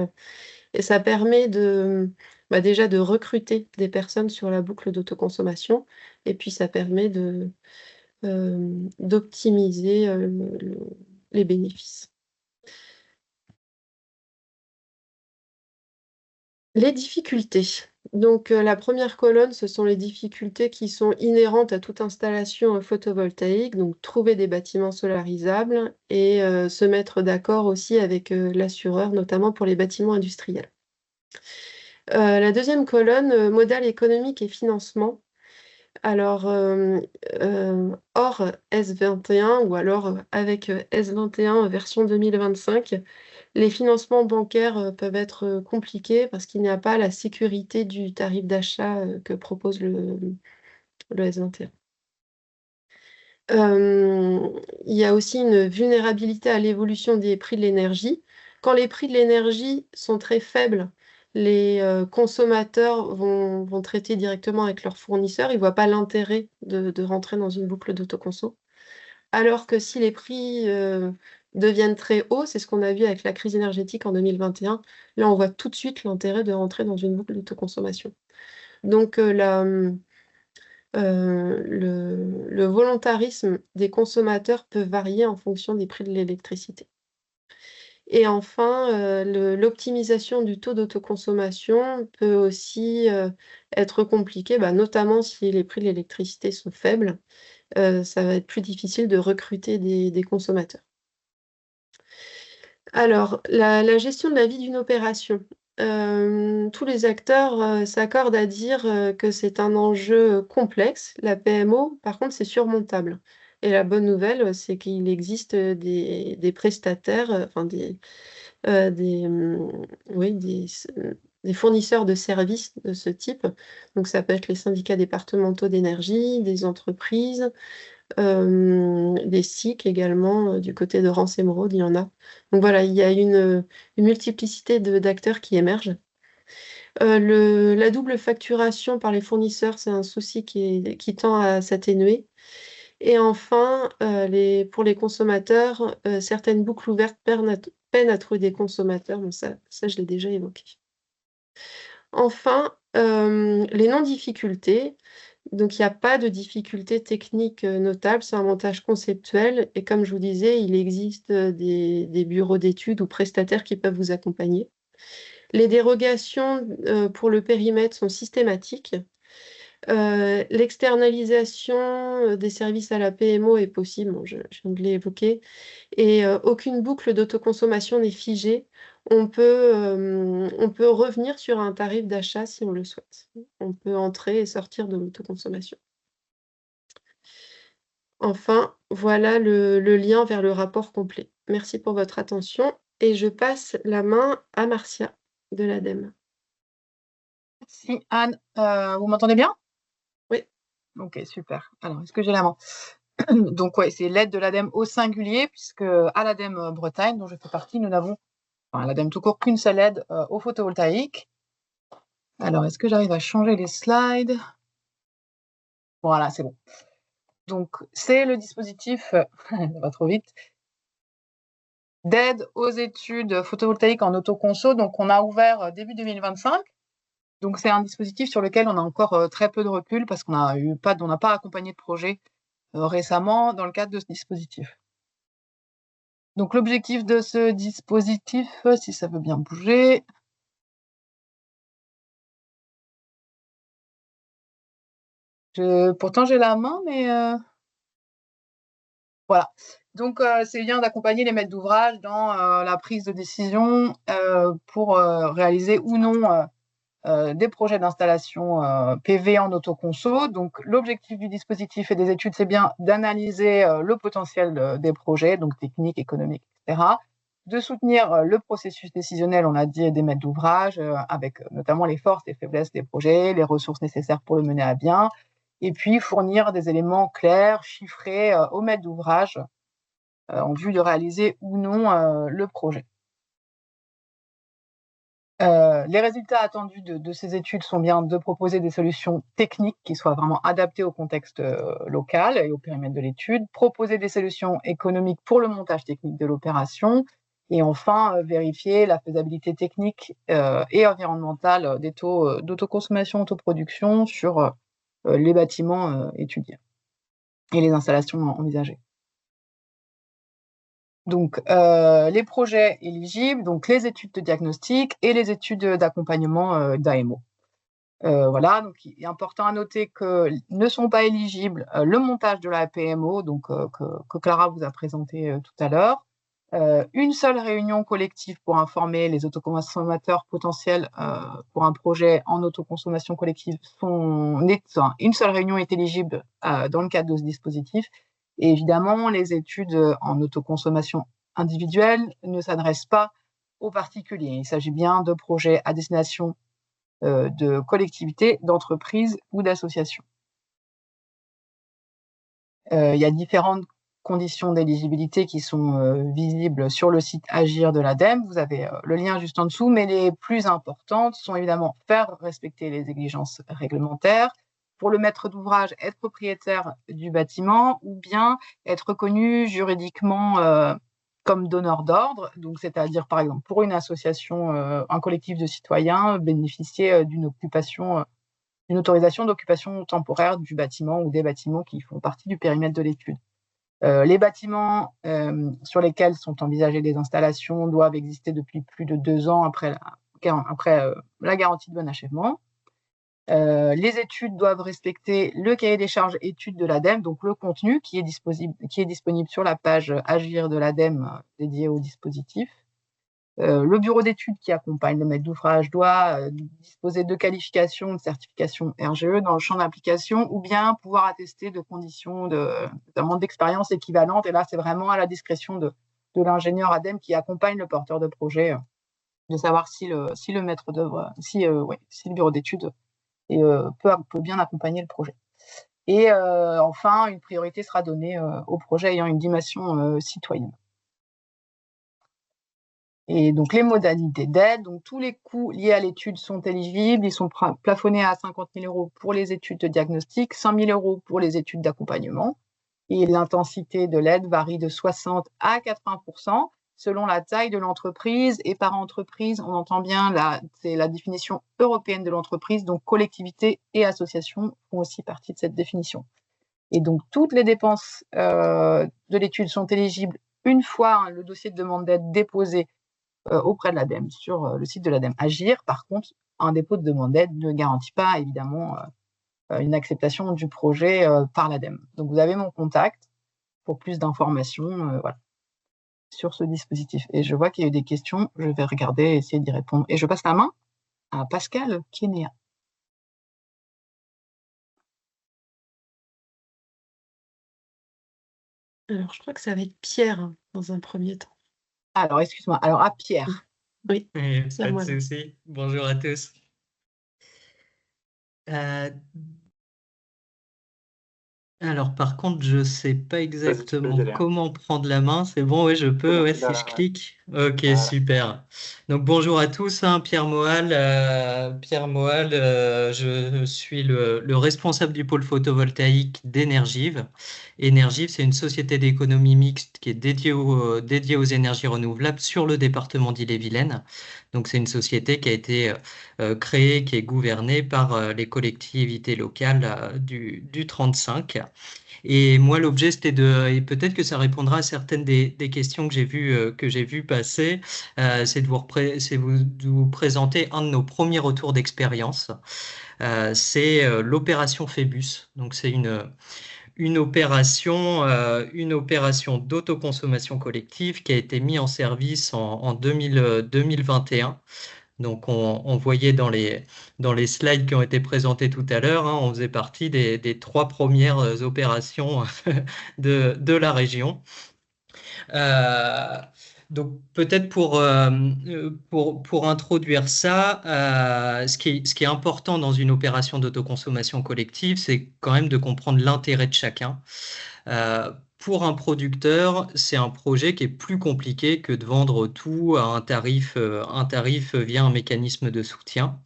et ça permet déjà de recruter des personnes sur la boucle d'autoconsommation et puis ça permet d'optimiser, les bénéfices. Les difficultés. Donc, la première colonne, ce sont les difficultés qui sont inhérentes à toute installation, photovoltaïque, donc trouver des bâtiments solarisables et se mettre d'accord aussi avec, l'assureur, notamment pour les bâtiments industriels. La deuxième colonne, modèle économique et financement. Alors, hors S21 ou alors avec S21 version 2025, les financements bancaires peuvent être compliqués parce qu'il n'y a pas la sécurité du tarif d'achat que propose le S21. Il y a aussi une vulnérabilité à l'évolution des prix de l'énergie. Quand les prix de l'énergie sont très faibles, les consommateurs vont traiter directement avec leurs fournisseurs. Ils ne voient pas l'intérêt de rentrer dans une boucle d'autoconso. Alors que si les prix deviennent très hauts, c'est ce qu'on a vu avec la crise énergétique en 2021, là on voit tout de suite l'intérêt de rentrer dans une boucle d'autoconsommation. Donc le volontarisme des consommateurs peut varier en fonction des prix de l'électricité. Et enfin, l'optimisation du taux d'autoconsommation peut aussi être compliquée, notamment si les prix de l'électricité sont faibles. Ça va être plus difficile de recruter des consommateurs. Alors, la gestion de la vie d'une opération. Tous les acteurs s'accordent à dire que c'est un enjeu complexe. La PMO, par contre, c'est surmontable. Et la bonne nouvelle, c'est qu'il existe des prestataires, enfin oui, des fournisseurs de services de ce type. Donc, ça peut être les syndicats départementaux d'énergie, des entreprises, des SIC également, du côté de Rance Émeraude, il y en a. Donc voilà, il y a une multiplicité d'acteurs qui émergent. La double facturation par les fournisseurs, c'est un souci qui tend à s'atténuer. Et enfin, pour les consommateurs, certaines boucles ouvertes peinent à trouver des consommateurs. Bon, ça je l'ai déjà évoqué. Enfin, les non-difficultés. Donc il n'y a pas de difficultés techniques notables, c'est un montage conceptuel. Et comme je vous disais, il existe des bureaux d'études ou prestataires qui peuvent vous accompagner. Les dérogations pour le périmètre sont systématiques. L'externalisation des services à la PMO est possible, bon, je viens de l'évoquer, et aucune boucle d'autoconsommation n'est figée. On peut revenir sur un tarif d'achat si on le souhaite. On peut entrer et sortir de l'autoconsommation. Enfin, voilà le lien vers le rapport complet. Merci pour votre attention et je passe la main à Marcia de l'ADEME. Merci Anne. Vous m'entendez bien? Oui. Ok, super. Alors, est-ce que j'ai la main? Donc, ouais, c'est l'aide de l'ADEME au singulier, puisque à l'ADEME Bretagne, dont je fais partie, nous n'avons, enfin, l'ADEME tout court, qu'une seule aide au photovoltaïque. Alors, est-ce que j'arrive à changer les slides? Voilà, c'est bon. Donc, c'est le dispositif, ça va trop vite, d'aide aux études photovoltaïques en autoconso. Donc, on a ouvert début 2025. Donc, c'est un dispositif sur lequel on a encore très peu de recul parce qu'on n'a pas accompagné de projet récemment dans le cadre de ce dispositif. Donc, l'objectif de ce dispositif, si ça veut bien bouger. Pourtant, j'ai la main, mais voilà. Donc, c'est bien d'accompagner les maîtres d'ouvrage dans la prise de décision pour réaliser ou non des projets d'installation PV en autoconso. Donc, l'objectif du dispositif et des études, c'est bien d'analyser le potentiel des projets, donc techniques, économiques, etc., de soutenir le processus décisionnel, on a dit, des maîtres d'ouvrage, avec notamment les forces et faiblesses des projets, les ressources nécessaires pour le mener à bien, et puis fournir des éléments clairs, chiffrés aux maîtres d'ouvrage en vue de réaliser ou non le projet. Les résultats attendus de ces études sont bien de proposer des solutions techniques qui soient vraiment adaptées au contexte local et au périmètre de l'étude, proposer des solutions économiques pour le montage technique de l'opération, et enfin vérifier la faisabilité technique et environnementale des taux d'autoconsommation, autoproduction sur les bâtiments étudiés et les installations envisagées. Donc, les projets éligibles, donc les études de diagnostic et les études d'accompagnement d'AMO. Voilà, donc il est important à noter que ne sont pas éligibles le montage de la PMO, donc que Clara vous a présenté tout à l'heure, Une seule réunion collective pour informer les autoconsommateurs potentiels pour un projet en autoconsommation collective. Une seule réunion est éligible dans le cadre de ce dispositif. Et évidemment, les études en autoconsommation individuelle ne s'adressent pas aux particuliers. Il s'agit bien de projets à destination de collectivités, d'entreprises ou d'associations. Il y a différentes conditions d'éligibilité qui sont visibles sur le site Agir de l'ADEME. Vous avez le lien juste en dessous, mais les plus importantes sont évidemment faire respecter les exigences réglementaires, pour le maître d'ouvrage, être propriétaire du bâtiment ou bien être reconnu juridiquement comme donneur d'ordre, donc c'est-à-dire par exemple pour une association, un collectif de citoyens, bénéficier d'une autorisation d'occupation temporaire du bâtiment ou des bâtiments qui font partie du périmètre de l'étude. Les bâtiments sur lesquels sont envisagées des installations doivent exister depuis plus de 2 ans après la garantie de bon achèvement. Les études doivent respecter le cahier des charges études de l'ADEME, donc le contenu qui est disponible sur la page Agir de l'ADEME dédiée au dispositif. Le bureau d'études qui accompagne le maître d'ouvrage doit disposer de qualifications de certification RGE dans le champ d'application ou bien pouvoir attester de conditions notamment d'expérience équivalente. Et là, c'est vraiment à la discrétion de l'ingénieur ADEME qui accompagne le porteur de projet de savoir si le maître d'œuvre, si le bureau d'études peut bien accompagner le projet. Et enfin, une priorité sera donnée aux projets ayant une dimension citoyenne. Et donc, les modalités d'aide, donc tous les coûts liés à l'étude sont éligibles. Ils sont plafonnés à 50 000 € pour les études de diagnostic, 100 000 € pour les études d'accompagnement. Et l'intensité de l'aide varie de 60 à 80% selon la taille de l'entreprise. Et par entreprise, on entend bien, c'est la définition européenne de l'entreprise. Donc, collectivités et associations font aussi partie de cette définition. Et donc, toutes les dépenses de l'étude sont éligibles une fois le dossier de demande d'aide déposé auprès de l'ADEME sur le site de l'ADEME Agir. Par contre, un dépôt de demande d'aide ne garantit pas évidemment une acceptation du projet par l'ADEME. Donc, vous avez mon contact pour plus d'informations sur ce dispositif. Et je vois qu'il y a eu des questions. Je vais regarder et essayer d'y répondre. Et je passe la main à Pascal Kénéa. Alors, je crois que ça va être Pierre dans un premier temps. Alors, excuse-moi. Alors, à Pierre. Oui, c'est pas de souci. Bonjour à tous. Alors, par contre, je ne sais pas exactement comment prendre la main. C'est bon, oui, je peux, si je clique. Ok, super. Donc, bonjour à tous, Pierre Moal. Je suis le responsable du pôle photovoltaïque d'Energive. Energive, c'est une société d'économie mixte qui est dédiée aux énergies renouvelables sur le département d'Ille-et-Vilaine. Donc, c'est une société qui a été créée, qui est gouvernée par les collectivités locales du 35. Et moi, l'objet, c'était et peut-être que ça répondra à certaines des questions que j'ai vues passer, c'est de vous présenter un de nos premiers retours d'expérience. C'est l'opération Phébus. Donc, c'est une opération d'autoconsommation collective qui a été mise en service en 2021. Donc, on voyait dans les slides qui ont été présentés tout à l'heure, on faisait partie des 3 premières opérations de la région. Donc, peut-être pour introduire ça, ce qui est important dans une opération d'autoconsommation collective, c'est quand même de comprendre l'intérêt de chacun. Pour un producteur, c'est un projet qui est plus compliqué que de vendre tout à un tarif via un mécanisme de soutien.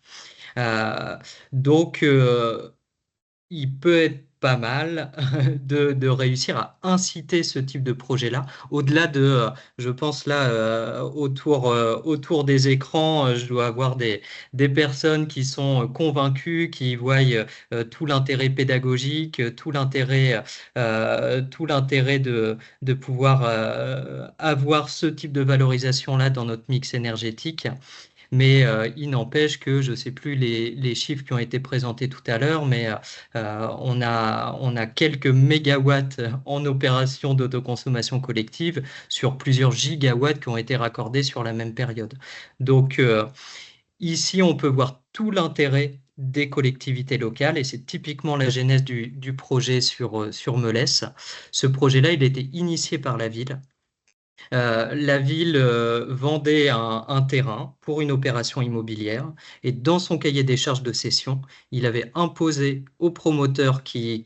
Donc, il peut être pas mal de réussir à inciter ce type de projet-là. Au-delà de, je pense là, autour des écrans, je dois avoir des personnes qui sont convaincues, qui voient tout l'intérêt pédagogique, tout l'intérêt de pouvoir avoir ce type de valorisation-là dans notre mix énergétique. mais il n'empêche que, je ne sais plus les chiffres qui ont été présentés tout à l'heure, mais on a quelques mégawatts en opération d'autoconsommation collective sur plusieurs gigawatts qui ont été raccordés sur la même période. Donc, ici, on peut voir tout l'intérêt des collectivités locales et c'est typiquement la genèse du projet sur Melesse. Ce projet-là, il était initié par la ville. La ville vendait un terrain pour une opération immobilière et dans son cahier des charges de cession, il avait imposé aux promoteurs qui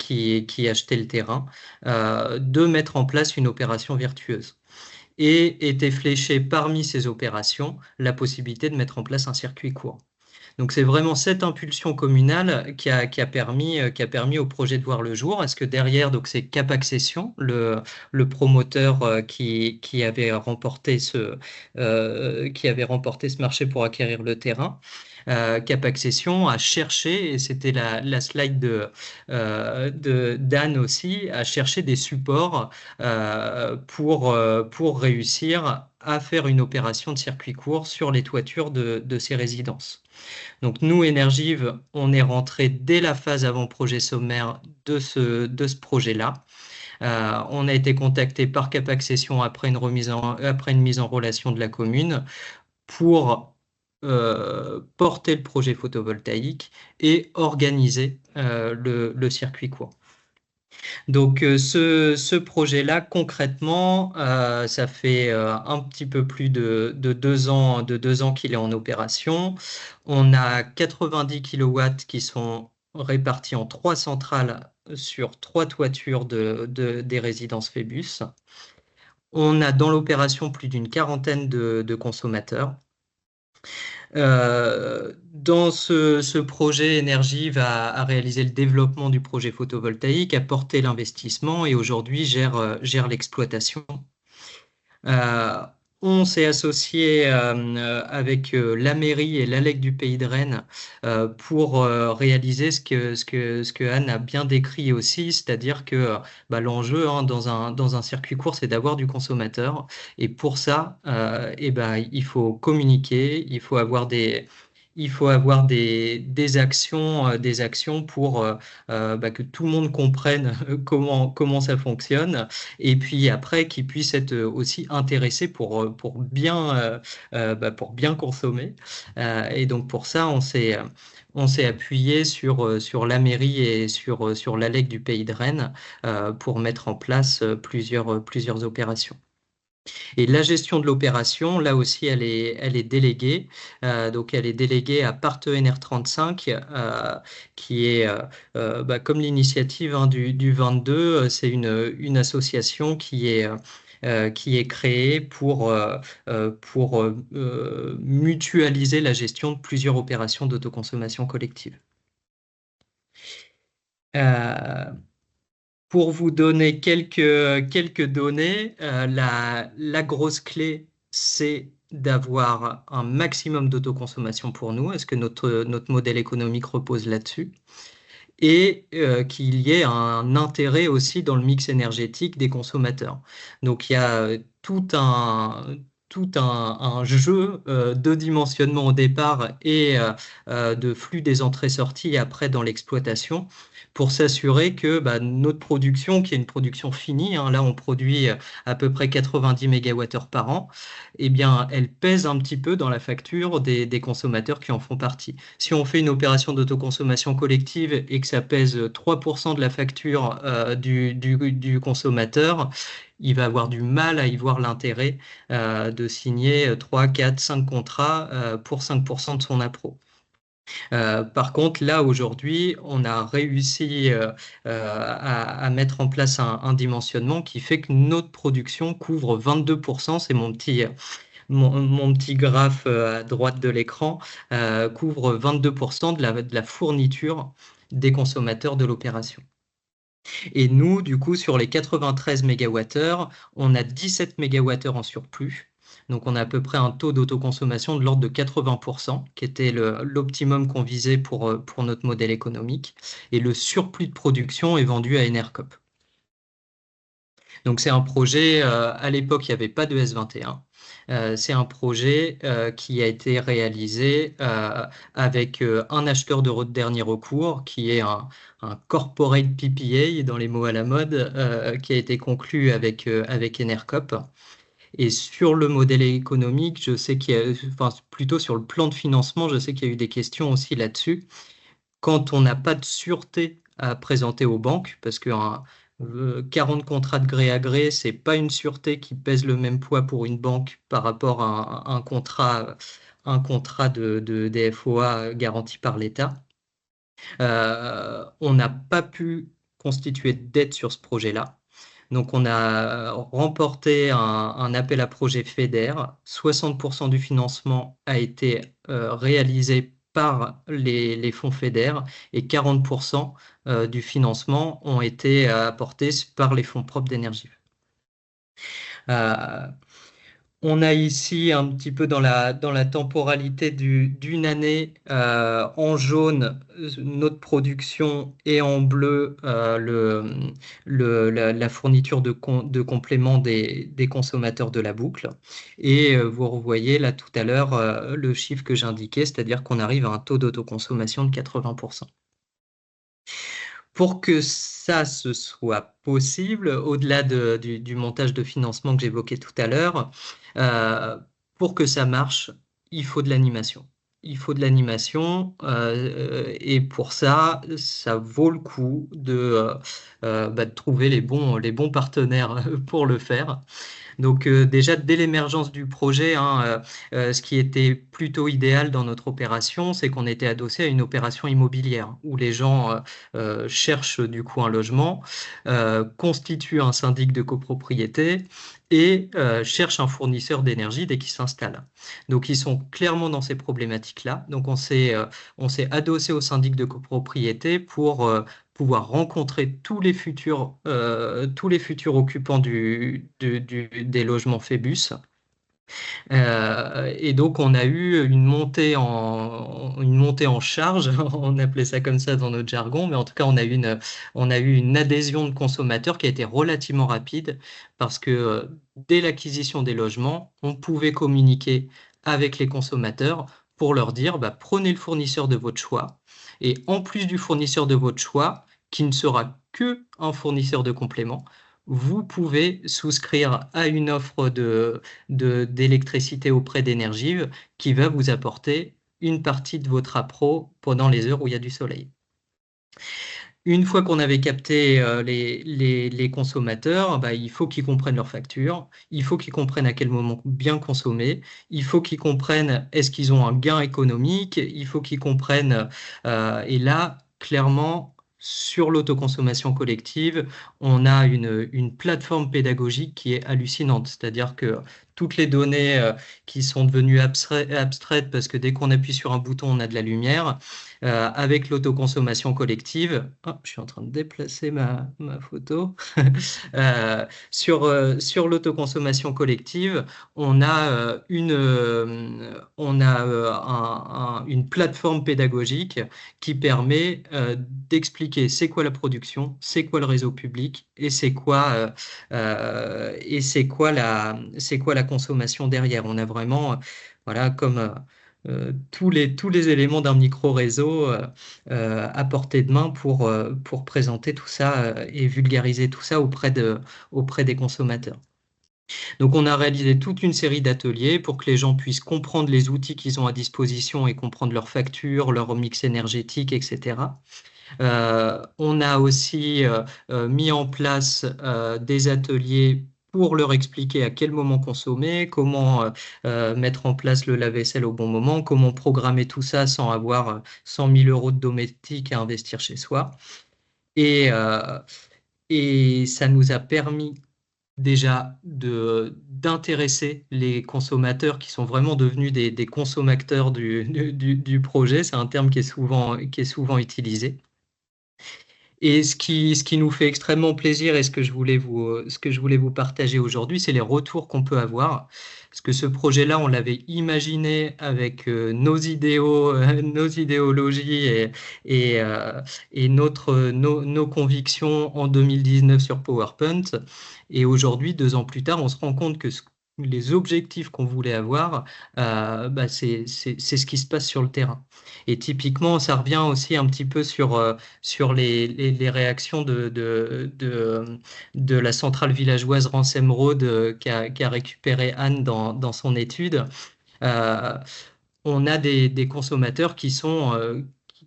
achetaient le terrain de mettre en place une opération vertueuse. Et était fléché parmi ces opérations la possibilité de mettre en place un circuit court. Donc c'est vraiment cette impulsion communale qui a permis au projet de voir le jour. Est-ce que derrière, donc c'est Cap Accession, le promoteur qui avait remporté ce marché pour acquérir le terrain. Cap Accession a cherché, et c'était la slide d'Anne aussi, a cherché des supports pour réussir à faire une opération de circuit court sur les toitures de ces résidences. Donc nous, Energive, on est rentré dès la phase avant-projet sommaire de ce projet-là. On a été contacté par Cap Accession après une mise en relation de la commune pour porter le projet photovoltaïque et organiser le circuit court. Donc ce projet-là, concrètement, ça fait un petit peu plus de 2 ans, qu'il est en opération. On a 90 kW qui sont répartis en 3 centrales sur 3 toitures des résidences Phébus. On a dans l'opération plus d'une quarantaine de consommateurs. Dans ce projet, Energive a réalisé le développement du projet photovoltaïque, a porté l'investissement et aujourd'hui gère l'exploitation. On s'est associé avec la mairie et l'ALEC du Pays de Rennes pour réaliser ce que Anne a bien décrit aussi, c'est-à-dire que l'enjeu dans un circuit court, c'est d'avoir du consommateur. Et pour ça, il faut communiquer, il faut avoir des actions pour que tout le monde comprenne comment ça fonctionne et puis après qu'ils puissent être aussi intéressés pour bien consommer. Et donc pour ça, on s'est appuyé sur la mairie et sur l'ALEC du Pays de Rennes pour mettre en place plusieurs opérations. Et la gestion de l'opération, là aussi, elle est déléguée. Donc, elle est déléguée à Partenaire 35, qui est, comme l'initiative du 22, c'est une association qui est créée pour mutualiser la gestion de plusieurs opérations d'autoconsommation collective. Pour vous donner quelques données, la grosse clé, c'est d'avoir un maximum d'autoconsommation pour nous. Est-ce que notre modèle économique repose là-dessus? Et qu'il y ait un intérêt aussi dans le mix énergétique des consommateurs. Donc il y a tout un jeu de dimensionnement au départ et de flux des entrées-sorties après dans l'exploitation pour s'assurer que notre production, qui est une production finie, là on produit à peu près 90 MWh par an, eh bien elle pèse un petit peu dans la facture des consommateurs qui en font partie. Si on fait une opération d'autoconsommation collective et que ça pèse 3% de la facture du consommateur, il va avoir du mal à y voir l'intérêt de signer 3, 4, 5 contrats pour 5% de son appro. Par contre, là, aujourd'hui, on a réussi à mettre en place un dimensionnement qui fait que notre production couvre 22%, c'est mon petit graphe à droite de l'écran, couvre 22% de la fourniture des consommateurs de l'opération. Et nous, du coup, sur les 93 MWh, on a 17 MWh en surplus. Donc, on a à peu près un taux d'autoconsommation de l'ordre de 80%, qui était l'optimum qu'on visait pour notre modèle économique. Et le surplus de production est vendu à Enercop. Donc, c'est un projet, à l'époque, il n'y avait pas de S21. C'est un projet qui a été réalisé avec un acheteur de dernier recours, qui est un corporate PPA, dans les mots à la mode, qui a été conclu avec Enercop. Et sur le modèle économique, je sais qu'il y a, enfin, plutôt sur le plan de financement, je sais qu'il y a eu des questions aussi là-dessus. Quand on n'a pas de sûreté à présenter aux banques, parce que 40 contrats de gré à gré, c'est pas une sûreté qui pèse le même poids pour une banque par rapport à un contrat de DFOA garanti par l'État. On n'a pas pu constituer de dette sur ce projet-là. Donc, on a remporté un appel à projet FEDER. 60% du financement a été réalisé par les fonds FEDER et 40% du financement ont été apportés par les fonds propres d'énergie. On a ici un petit peu dans la temporalité d'une année, en jaune notre production et en bleu la fourniture de compléments des consommateurs de la boucle. Et vous revoyez là tout à l'heure le chiffre que j'indiquais, c'est-à-dire qu'on arrive à un taux d'autoconsommation de 80%. Pour que ça se soit possible, au-delà du montage de financement que j'évoquais tout à l'heure, pour que ça marche, il faut de l'animation. Il faut de l'animation et pour ça, ça vaut le coup de trouver les bons partenaires pour le faire. Donc déjà, dès l'émergence du projet, ce qui était plutôt idéal dans notre opération, c'est qu'on était adossé à une opération immobilière où les gens cherchent du coup un logement, constituent un syndic de copropriété et cherchent un fournisseur d'énergie dès qu'ils s'installent. Donc ils sont clairement dans ces problématiques-là. Donc on s'est adossé au syndic de copropriété pour pouvoir rencontrer tous les futurs occupants des logements Phébus. Et donc on a eu une montée en charge, on appelait ça comme ça dans notre jargon, mais en tout cas on a eu une adhésion de consommateurs qui a été relativement rapide parce que dès l'acquisition des logements, on pouvait communiquer avec les consommateurs pour leur dire prenez le fournisseur de votre choix. Et en plus du fournisseur de votre choix, qui ne sera que fournisseur de compléments, vous pouvez souscrire à une offre d'électricité auprès d'Energive qui va vous apporter une partie de votre appro pendant les heures où il y a du soleil. Une fois qu'on avait capté les consommateurs, il faut qu'ils comprennent leur facture, il faut qu'ils comprennent à quel moment bien consommer, il faut qu'ils comprennent est-ce qu'ils ont un gain économique, il faut qu'ils comprennent, et là, clairement, sur l'autoconsommation collective, on a une plateforme pédagogique qui est hallucinante, c'est-à-dire que toutes les données qui sont devenues abstraites parce que dès qu'on appuie sur un bouton, on a de la lumière, avec l'autoconsommation collective. Oh, je suis en train de déplacer ma photo. Sur l'autoconsommation collective, on a une plateforme pédagogique qui permet d'expliquer c'est quoi la production, c'est quoi le réseau public et c'est quoi la consommation derrière. On a vraiment, voilà, comme tous les éléments d'un micro-réseau à portée de main pour présenter tout ça et vulgariser tout ça auprès des consommateurs. Donc, on a réalisé toute une série d'ateliers pour que les gens puissent comprendre les outils qu'ils ont à disposition et comprendre leurs factures, leur mix énergétique, etc. On a aussi mis en place des ateliers pour leur expliquer à quel moment consommer, comment mettre en place le lave-vaisselle au bon moment, comment programmer tout ça sans avoir 100 000 euros de domestique à investir chez soi. Et ça nous a permis déjà d'intéresser les consommateurs qui sont vraiment devenus des consommateurs du projet. C'est un terme qui est souvent utilisé. Et ce qui nous fait extrêmement plaisir et ce que je voulais vous partager aujourd'hui, c'est les retours qu'on peut avoir. Parce que ce projet-là, on l'avait imaginé avec nos idéologies et nos convictions en 2019 sur PowerPoint. Et aujourd'hui, 2 ans plus tard, on se rend compte que ce les objectifs qu'on voulait avoir, c'est ce qui se passe sur le terrain. Et typiquement, ça revient aussi un petit peu sur les réactions de la centrale villageoise Ransom Road qui a récupéré Anne dans son étude. Euh, on a des consommateurs qui sont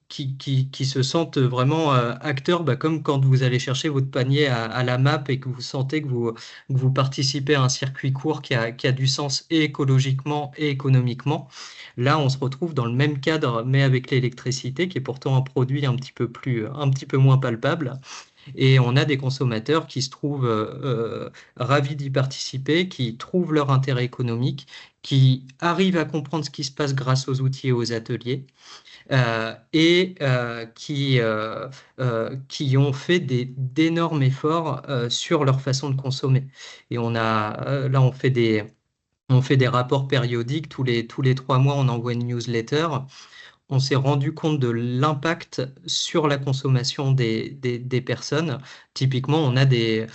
qui se sentent vraiment acteurs, comme quand vous allez chercher votre panier à la map et que vous sentez que vous participez à un circuit court qui a du sens et écologiquement et économiquement. Là, on se retrouve dans le même cadre, mais avec l'électricité, qui est pourtant un produit un petit peu moins palpable. Et on a des consommateurs qui se trouvent ravis d'y participer, qui trouvent leur intérêt économique, qui arrivent à comprendre ce qui se passe grâce aux outils et aux ateliers, et qui ont fait d'énormes efforts sur leur façon de consommer. Et là, on fait des rapports périodiques. Tous les 3 mois, on envoie une newsletter. On s'est rendu compte de l'impact sur la consommation des personnes. Typiquement, on a des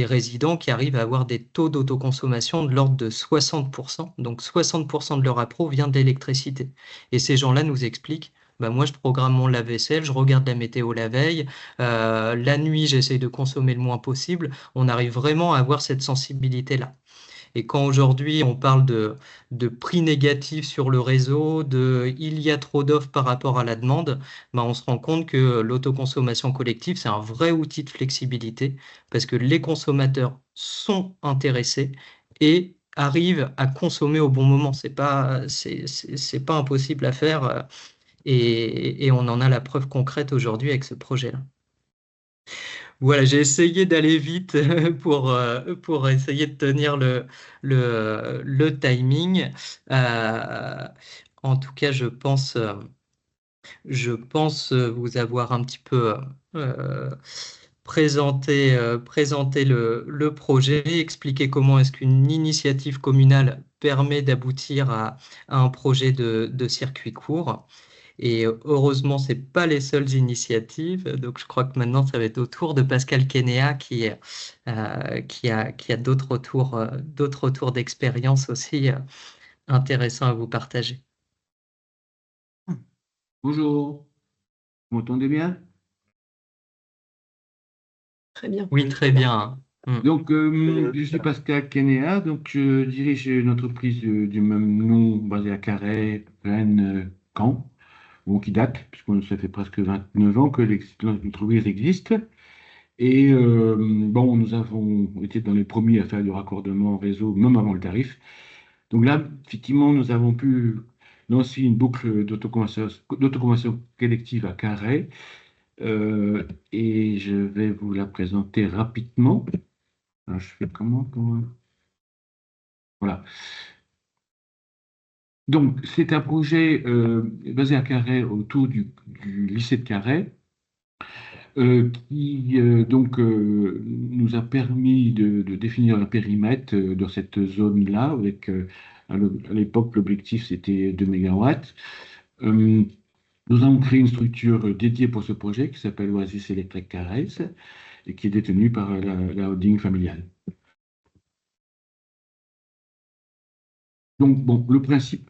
résidents qui arrivent à avoir des taux d'autoconsommation de l'ordre de 60%. Donc 60% de leur appro vient de l'électricité. Et ces gens-là nous expliquent, moi je programme mon lave-vaisselle, je regarde la météo la veille, la nuit j'essaye de consommer le moins possible. On arrive vraiment à avoir cette sensibilité-là. Et quand aujourd'hui on parle de prix négatifs sur le réseau, il y a trop d'offres par rapport à la demande, on se rend compte que l'autoconsommation collective, c'est un vrai outil de flexibilité parce que les consommateurs sont intéressés et arrivent à consommer au bon moment. C'est pas impossible à faire et on en a la preuve concrète aujourd'hui avec ce projet-là. Voilà, j'ai essayé d'aller vite pour essayer de tenir le timing. En tout cas, je pense vous avoir un petit peu présenté le projet, expliqué comment est-ce qu'une initiative communale permet d'aboutir à un projet de circuit court. Et heureusement, ce n'est pas les seules initiatives. Donc, je crois que maintenant, ça va être au tour de Pascal Kenéa qui a d'autres retours d'expérience aussi intéressants à vous partager. Bonjour, vous m'entendez bien? Très bien. Oui, très bien. Donc, je suis Pascal Kenéa, donc je dirige une entreprise du même nom basée à Carhaix, Rennes, Caen. Qui date, puisque ça fait presque 29 ans que l'entreprise existe. Et nous avons été dans les premiers à faire du raccordement réseau, même avant le tarif. Donc là, effectivement, nous avons pu lancer une boucle d'autoconsommation collective à Carhaix. Et je vais vous la présenter rapidement. Alors, je fais comment Voilà. Donc, c'est un projet basé à Carhaix autour du lycée de Carhaix, qui nous a permis de définir le périmètre dans cette zone-là, avec à l'époque l'objectif c'était 2 MW. Nous avons créé une structure dédiée pour ce projet qui s'appelle Oasis Électrique Carhaix et qui est détenue par la holding familiale. Donc, bon, le principe,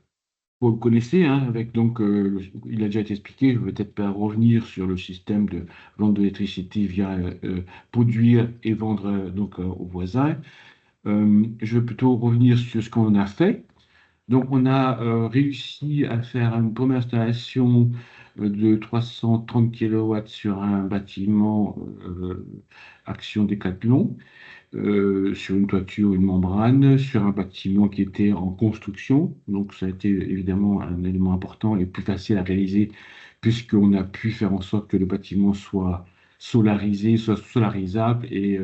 vous le connaissez, hein, il a déjà été expliqué, je ne vais peut-être pas revenir sur le système de vente d'électricité via produire et vendre aux voisins. Je vais plutôt revenir sur ce qu'on a fait. Donc, on a réussi à faire une première installation de 330 kW sur un bâtiment Action Décathlon. Sur une toiture, une membrane, sur un bâtiment qui était en construction. Donc, ça a été évidemment un élément important et plus facile à réaliser puisqu'on a pu faire en sorte que le bâtiment soit solarisé, soit solarisable et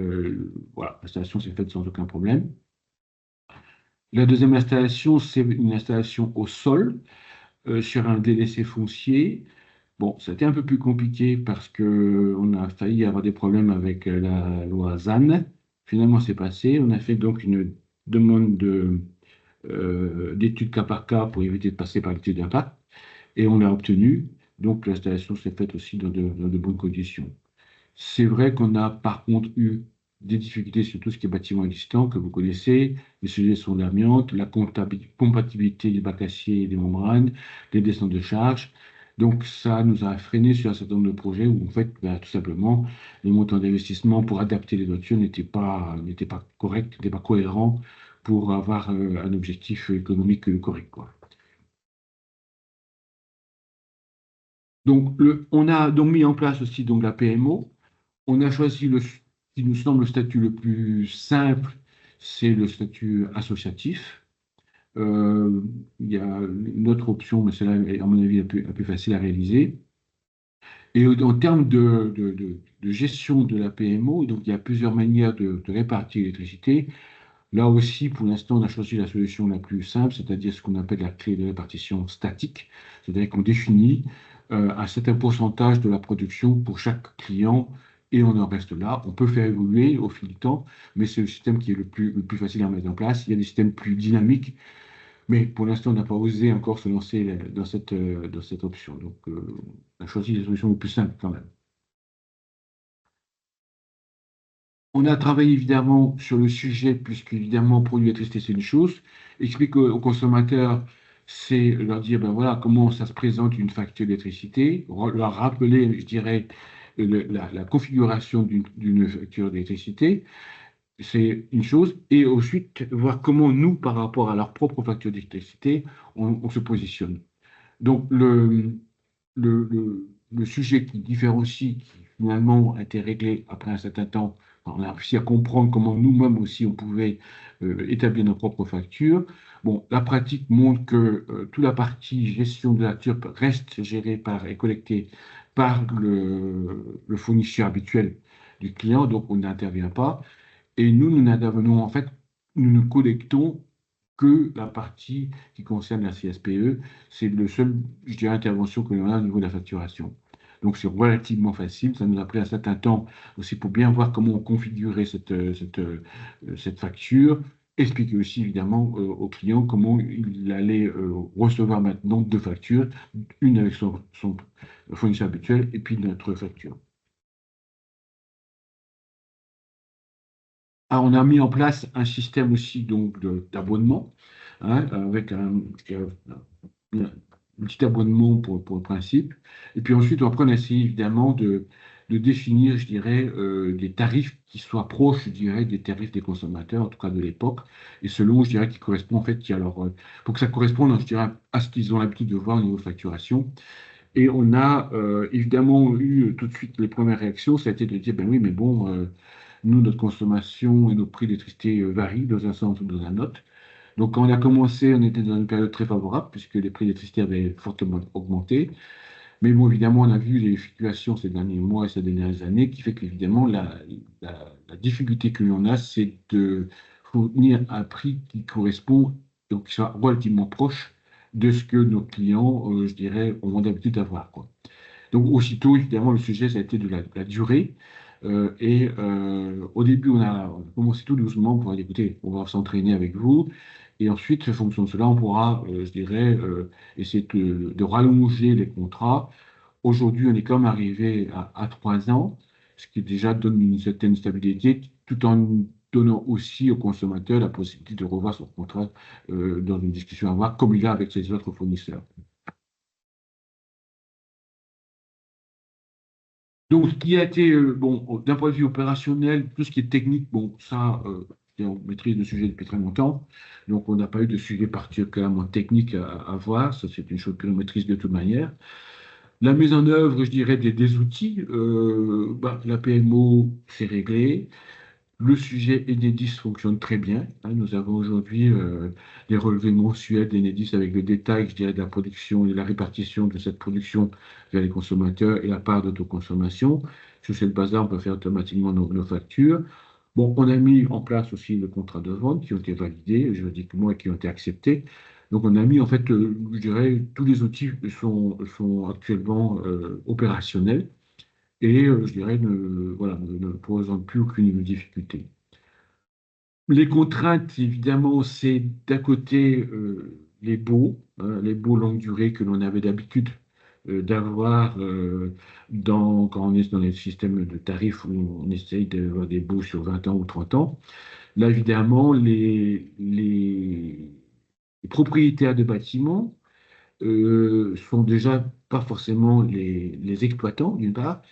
voilà, l'installation s'est faite sans aucun problème. La deuxième installation, c'est une installation au sol sur un délaissé foncier. Bon, c'était un peu plus compliqué parce qu'on a failli avoir des problèmes avec la loi ZAN. Finalement, c'est passé. On a fait donc une demande d'étude cas par cas pour éviter de passer par l'étude d'impact. Et on l'a obtenu. Donc, l'installation s'est faite aussi dans de bonnes conditions. C'est vrai qu'on a par contre eu des difficultés sur tout ce qui est bâtiment existant que vous connaissez. Les sujets sont l'amiante, la compatibilité des bacs acier et des membranes, les descentes de charge. Donc, ça nous a freiné sur un certain nombre de projets où, en fait, ben, tout simplement, les montants d'investissement pour adapter les voitures n'étaient pas corrects, n'étaient pas cohérents pour avoir un objectif économique correct, quoi. Donc, on a donc mis en place aussi donc, la PMO. On a choisi qui nous semble le statut le plus simple, c'est le statut associatif. Il y a une autre option, mais celle-là est, à mon avis, un peu facile à réaliser. Et en termes de gestion de la PMO, donc il y a plusieurs manières de répartir l'électricité. Là aussi, pour l'instant, on a choisi la solution la plus simple, c'est-à-dire ce qu'on appelle la clé de répartition statique, c'est-à-dire qu'on définit un certain pourcentage de la production pour chaque client et on en reste là. On peut faire évoluer au fil du temps, mais c'est le système qui est le plus facile à mettre en place. Il y a des systèmes plus dynamiques, mais pour l'instant, on n'a pas osé encore se lancer dans cette option. Donc, on a choisi la solution la plus simple quand même. On a travaillé évidemment sur le sujet, puisque évidemment, produire l'électricité, c'est une chose. Expliquer aux consommateurs, c'est leur dire, ben voilà, comment ça se présente une facture d'électricité, leur rappeler, je dirais, la configuration d'une facture d'électricité, c'est une chose, et ensuite voir comment nous, par rapport à leur propre facture d'électricité, on se positionne. Donc, le sujet qui différencie, qui finalement a été réglé après un certain temps, on a réussi à comprendre comment nous-mêmes aussi on pouvait établir nos propres factures. Bon, la pratique montre que toute la partie gestion de la TURP reste gérée et collectée par le fournisseur habituel du client, donc on n'intervient pas. Et nous n'intervenons en fait, nous ne collectons que la partie qui concerne la CSPE. C'est le seul, je dirais, intervention que l'on a au niveau de la facturation. Donc c'est relativement facile. Ça nous a pris un certain temps aussi pour bien voir comment on configurait cette facture. Expliquer aussi évidemment au client comment il allait recevoir maintenant deux factures, une avec son fournisseur habituel et puis notre facture. Ah, on a mis en place un système aussi donc d'abonnement, hein, avec un petit abonnement pour le principe. Et puis ensuite, après, on a essayé évidemment de définir, je dirais, des tarifs qui soient proches, je dirais, des tarifs des consommateurs, en tout cas de l'époque, et selon, je dirais, qui correspond en fait, pour que ça corresponde, je dirais, à ce qu'ils ont l'habitude de voir au niveau de facturation. Et on a évidemment eu tout de suite les premières réactions, ça a été de dire, ben oui, mais bon, nous, notre consommation et nos prix d'électricité varient dans un sens ou dans un autre. Donc, quand on a commencé, on était dans une période très favorable, puisque les prix d'électricité avaient fortement augmenté. Mais bon, évidemment, on a vu les fluctuations ces derniers mois et ces dernières années, qui fait qu'évidemment, la difficulté que l'on a, c'est de fournir un prix qui correspond, donc qui soit relativement proche de ce que nos clients, je dirais, ont l'habitude d'avoir, quoi. Donc, aussitôt, évidemment, le sujet, ça a été de la durée. Au début, on a commencé tout doucement pour dire, écoutez, on va s'entraîner avec vous. Et ensuite, en fonction de cela, on pourra, je dirais, essayer de rallonger les contrats. Aujourd'hui, on est quand même arrivé à 3 ans, ce qui déjà donne une certaine stabilité, tout en donnant aussi au consommateur la possibilité de revoir son contrat dans une discussion à avoir, comme il a avec ses autres fournisseurs. Donc, ce qui a été, bon, d'un point de vue opérationnel, tout ce qui est technique, bon, ça, on maîtrise le sujet depuis très longtemps. Donc, on n'a pas eu de sujet particulièrement technique à voir. Ça, c'est une chose que l'on maîtrise de toute manière. La mise en œuvre, je dirais, des outils, la PMO, c'est réglé. Le sujet Enedis fonctionne très bien, hein. Nous avons aujourd'hui des relevés mensuels d'Enedis avec le détail, je dirais, de la production et de la répartition de cette production vers les consommateurs et la part d'autoconsommation. Sur cette base-là, on peut faire automatiquement nos factures. Bon, on a mis en place aussi le contrat de vente qui ont été validés juridiquement et qui ont été acceptés. Donc, on a mis, en fait, je dirais, tous les outils sont actuellement opérationnels et, je dirais, ne présentent plus aucune difficulté. Les contraintes, évidemment, c'est d'un côté les baux longue durée que l'on avait d'habitude d'avoir, quand on est dans les systèmes de tarifs où on essaye d'avoir des baux sur 20 ans ou 30 ans, là, évidemment, les propriétaires de bâtiments sont déjà pas forcément les exploitants, d'une part,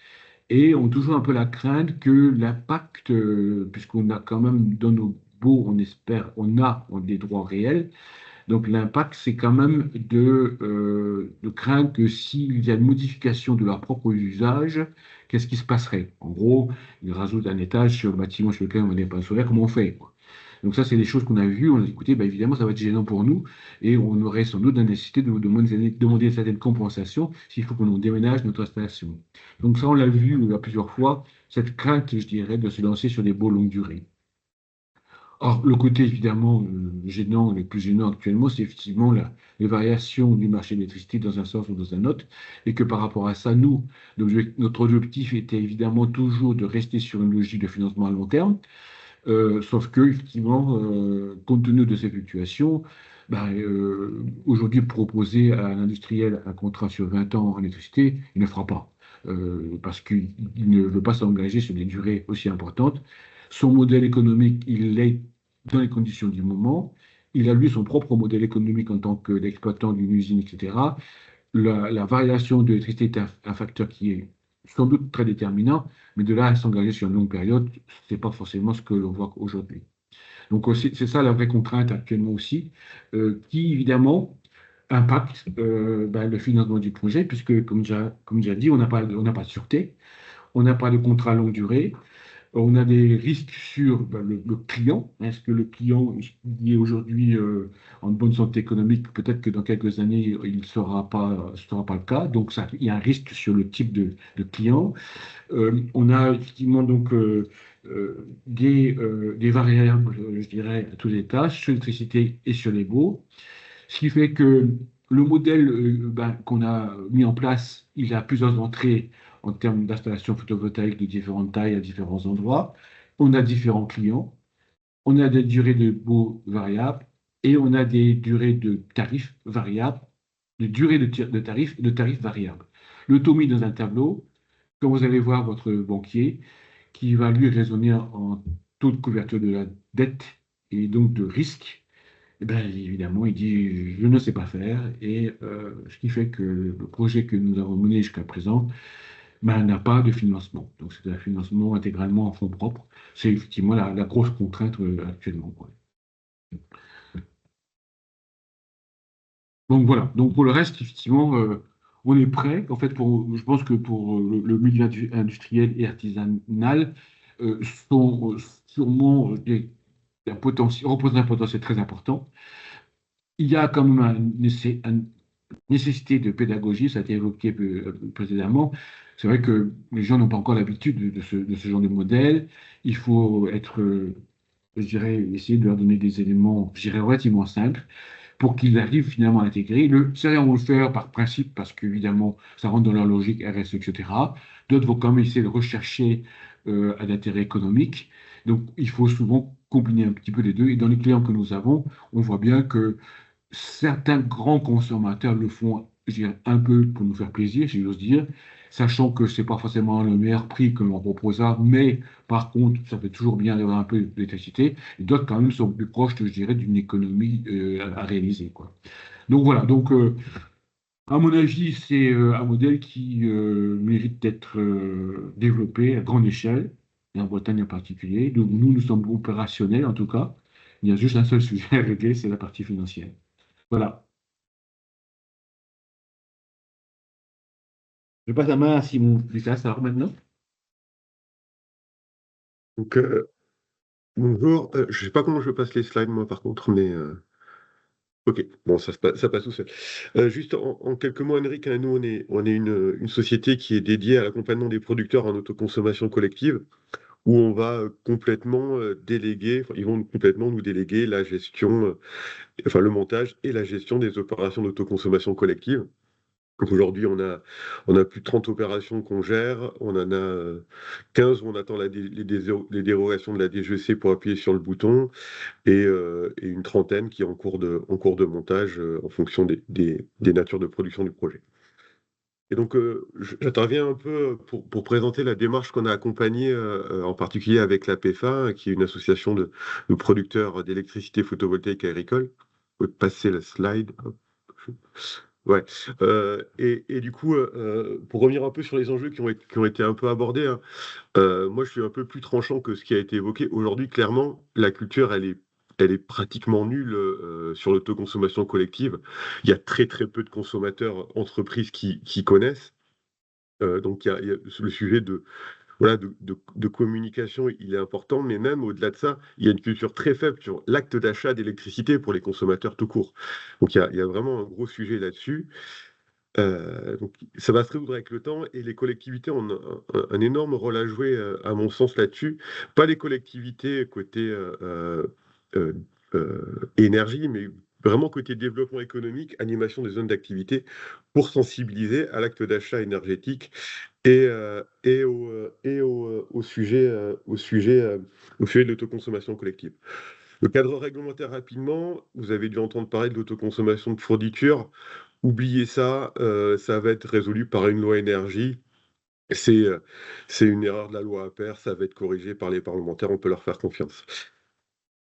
et ont toujours un peu la crainte que l'impact, puisqu'on a quand même dans nos baux, on espère, on des droits réels, donc l'impact, c'est quand même de craindre que s'il y a une modification de leurs propres usages, qu'est-ce qui se passerait? En gros, ils rajoutent un étage sur le bâtiment sur lequel on a des panneaux solaires, comment on fait, quoi? Donc ça, c'est des choses qu'on a vues, on a dit, écoutez, bah, évidemment, ça va être gênant pour nous, et on aurait sans doute la nécessité de demander une certaine compensation s'il faut qu'on déménage notre installation. Donc ça, on l'a vu plusieurs fois, cette crainte, je dirais, de se lancer sur des baux longue durée. Or, le côté évidemment gênant, le plus gênant actuellement, c'est effectivement les variations du marché de l'électricité dans un sens ou dans un autre, et que par rapport à ça, nous, notre objectif était évidemment toujours de rester sur une logique de financement à long terme, sauf que effectivement, compte tenu de ces fluctuations, ben, aujourd'hui, proposer à un industriel un contrat sur 20 ans en électricité, il ne le fera pas, parce qu'il ne veut pas s'engager sur des durées aussi importantes. Son modèle économique, il est dans les conditions du moment. Il a lui son propre modèle économique en tant qu'exploitant d'une usine, etc. La variation de l'électricité est un facteur qui est sans doute très déterminant, mais de là à s'engager sur une longue période, ce n'est pas forcément ce que l'on voit aujourd'hui. Donc c'est ça la vraie contrainte actuellement aussi, qui évidemment impacte ben, le financement du projet, puisque comme déjà dit, on n'a pas de sûreté, on n'a pas de contrat longue durée, on a des risques sur ben, le client. Est-ce que le client qui est aujourd'hui en bonne santé économique, peut-être que dans quelques années, il ne sera pas le cas. Donc, ça, il y a un risque sur le type de client. On a effectivement donc des variables, je dirais, à tous les étages, sur l'électricité et sur les baux. Ce qui fait que le modèle ben, qu'on a mis en place, il a plusieurs entrées en termes d'installation photovoltaïque de différentes tailles à différents endroits. On a différents clients, on a des durées de baux variables et on a des durées de tarifs variables, de durées de tarifs et de tarifs variables. Le taux mis dans un tableau, quand vous allez voir votre banquier, qui va lui raisonner en taux de couverture de la dette et donc de risque, eh ben, évidemment, il dit je ne sais pas faire, et ce qui fait que le projet que nous avons mené jusqu'à présent ben, n'a pas de financement. Donc c'est un financement intégralement en fonds propres. C'est effectivement la grosse contrainte actuellement, quoi. Donc voilà. Donc pour le reste, effectivement, on est prêt. En fait, je pense que pour le milieu industriel et artisanal, sont sûrement représentent un potentiel très important. Il y a quand même une nécessité de pédagogie, ça a été évoqué précédemment. C'est vrai que les gens n'ont pas encore l'habitude de ce genre de modèle. Il faut être, je dirais, essayer de leur donner des éléments, je dirais, relativement simples pour qu'ils arrivent finalement à l'intégrer. Certains vont le faire par principe parce qu'évidemment, ça rentre dans leur logique RSE, etc. D'autres vont quand même essayer de rechercher un intérêt économique. Donc, il faut souvent combiner un petit peu les deux. Et dans les clients que nous avons, on voit bien que certains grands consommateurs le font, je dirais, un peu pour nous faire plaisir, si j'ose dire, sachant que c'est pas forcément le meilleur prix que l'on proposera, mais par contre, ça fait toujours bien d'avoir un peu d'électricité. Et d'autres, quand même, sont plus proches, je dirais, d'une économie à réaliser, quoi. Donc voilà, donc à mon avis, c'est un modèle qui mérite d'être développé à grande échelle, et en Bretagne en particulier. Donc nous sommes opérationnels en tout cas. Il y a juste un seul sujet à régler, c'est la partie financière. Voilà. Je passe la main à Simon Lucas, alors maintenant. Donc, bonjour. Je ne sais pas comment je passe les slides, moi, par contre, mais ok, bon, ça passe tout seul. Juste en quelques mots, Henrik, hein, nous, on est une société qui est dédiée à l'accompagnement des producteurs en autoconsommation collective, où on va complètement déléguer, enfin, ils vont complètement nous déléguer la gestion, enfin, le montage et la gestion des opérations d'autoconsommation collective. Donc aujourd'hui, on a plus de 30 opérations qu'on gère. On en a 15 où on attend les dérogations de la DGEC pour appuyer sur le bouton et une trentaine qui est en cours de montage en fonction des natures de production du projet. Et donc, j'interviens un peu pour présenter la démarche qu'on a accompagnée, en particulier avec la PEFA, qui est une association de producteurs d'électricité photovoltaïque agricole. Vous pouvez passer la slide. Hop. Ouais. Et du coup, pour revenir un peu sur les enjeux qui ont été un peu abordés, hein, moi, je suis un peu plus tranchant que ce qui a été évoqué. Aujourd'hui, clairement, la culture, elle est pratiquement nulle sur l'autoconsommation collective. Il y a très très peu de consommateurs, entreprises qui connaissent. Donc, il y a le sujet voilà, de communication, il est important, mais même au-delà de ça, il y a une culture très faible sur l'acte d'achat d'électricité pour les consommateurs tout court. Donc, il y a vraiment un gros sujet là-dessus. Donc, ça va se résoudre avec le temps et les collectivités ont un énorme rôle à jouer, à mon sens, là-dessus. Pas les collectivités côté euh, énergie, mais vraiment côté développement économique, animation des zones d'activité, pour sensibiliser à l'acte d'achat énergétique et au sujet de l'autoconsommation collective. Le cadre réglementaire rapidement, vous avez dû entendre parler de l'autoconsommation de fourniture. Oubliez ça, ça va être résolu par une loi énergie. C'est c'est une erreur de la loi Appert, ça va être corrigé par les parlementaires, on peut leur faire confiance.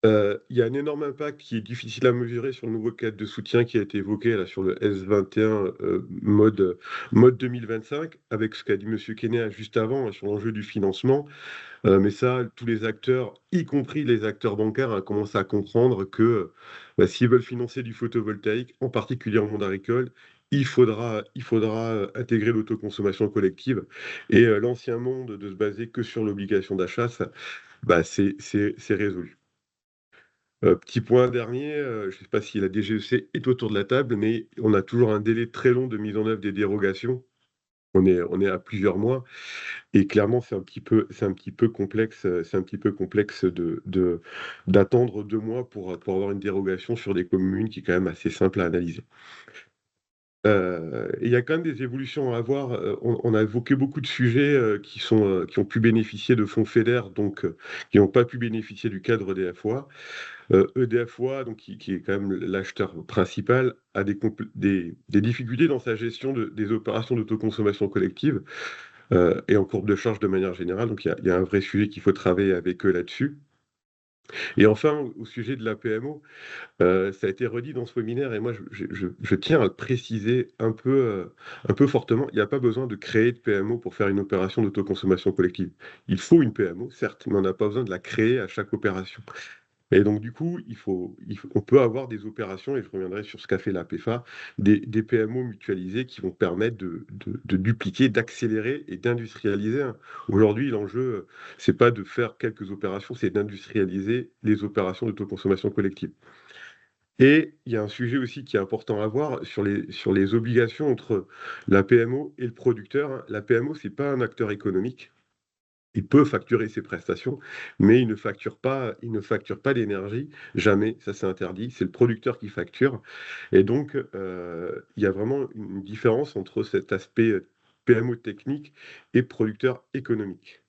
Il y a un énorme impact qui est difficile à mesurer sur le nouveau cadre de soutien qui a été évoqué là sur le S21 mode 2025, avec ce qu'a dit Monsieur Kenya juste avant, hein, sur l'enjeu du financement. Mais ça, tous les acteurs, y compris les acteurs bancaires, hein, commencent à comprendre que bah, s'ils veulent financer du photovoltaïque, en particulier en monde agricole, il faudra intégrer l'autoconsommation collective. Et l'ancien monde de se baser que sur l'obligation d'achat, bah, c'est résolu. Petit point dernier, je ne sais pas si la DGEC est autour de la table, mais on a toujours un délai très long de mise en œuvre des dérogations. On est à plusieurs mois. Et clairement, c'est un petit peu complexe, d'attendre 2 mois pour avoir une dérogation sur des communes qui est quand même assez simple à analyser. Il y a quand même des évolutions à avoir. On a évoqué beaucoup de sujets qui ont pu bénéficier de fonds FEDER, donc qui n'ont pas pu bénéficier du cadre EDF-OIA. EDF-OIA, donc, qui est quand même l'acheteur principal, a des difficultés dans sa gestion des opérations d'autoconsommation collective. Et en courbe de charge de manière générale. Donc il y a un vrai sujet qu'il faut travailler avec eux là-dessus. Et enfin, au sujet de la PMO, ça a été redit dans ce webinaire et moi je tiens à le préciser un peu fortement. Il n'y a pas besoin de créer de PMO pour faire une opération d'autoconsommation collective. Il faut une PMO, certes, mais on n'a pas besoin de la créer à chaque opération. Et donc, du coup, on peut avoir des opérations, et je reviendrai sur ce qu'a fait la PEFA, des PMO mutualisés qui vont permettre de dupliquer, d'accélérer et d'industrialiser, hein. Aujourd'hui, l'enjeu, c'est pas de faire quelques opérations, c'est d'industrialiser les opérations d'autoconsommation collective. Et il y a un sujet aussi qui est important à voir sur les obligations entre la PMO et le producteur, hein. La PMO, c'est pas un acteur économique. Il peut facturer ses prestations, mais il ne facture pas d'énergie, jamais, ça c'est interdit, c'est le producteur qui facture. Et donc, il y a vraiment une différence entre cet aspect PMO technique et producteur économique.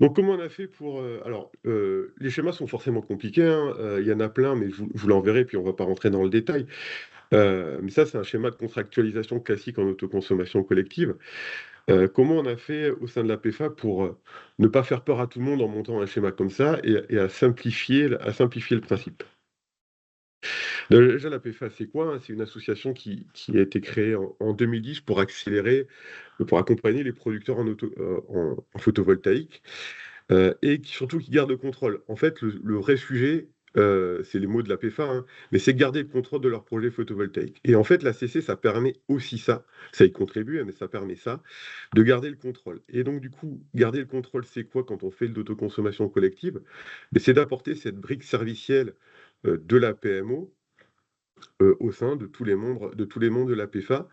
Donc, comment on a fait pour... alors, les schémas sont forcément compliqués, hein, il y en a plein, mais je vous l'enverrai, puis on ne va pas rentrer dans le détail. Mais ça, c'est un schéma de contractualisation classique en autoconsommation collective. Comment on a fait au sein de la PEFA pour ne pas faire peur à tout le monde en montant un schéma comme ça et à simplifier le principe? Déjà, la PEFA, c'est quoi, hein? C'est une association qui a été créée en 2010 pour accompagner les producteurs en photovoltaïque et surtout qui gardent le contrôle. En fait, le vrai sujet, c'est les mots de la PEFA, hein, mais c'est garder le contrôle de leur projet photovoltaïque. Et en fait, la CC, ça permet aussi ça. Ça y contribue, hein, mais ça permet ça, de garder le contrôle. Et donc, du coup, garder le contrôle, c'est quoi quand on fait de l'autoconsommation collective? Mais c'est d'apporter cette brique servicielle de la PMO au sein de tous les membres de la PEFA,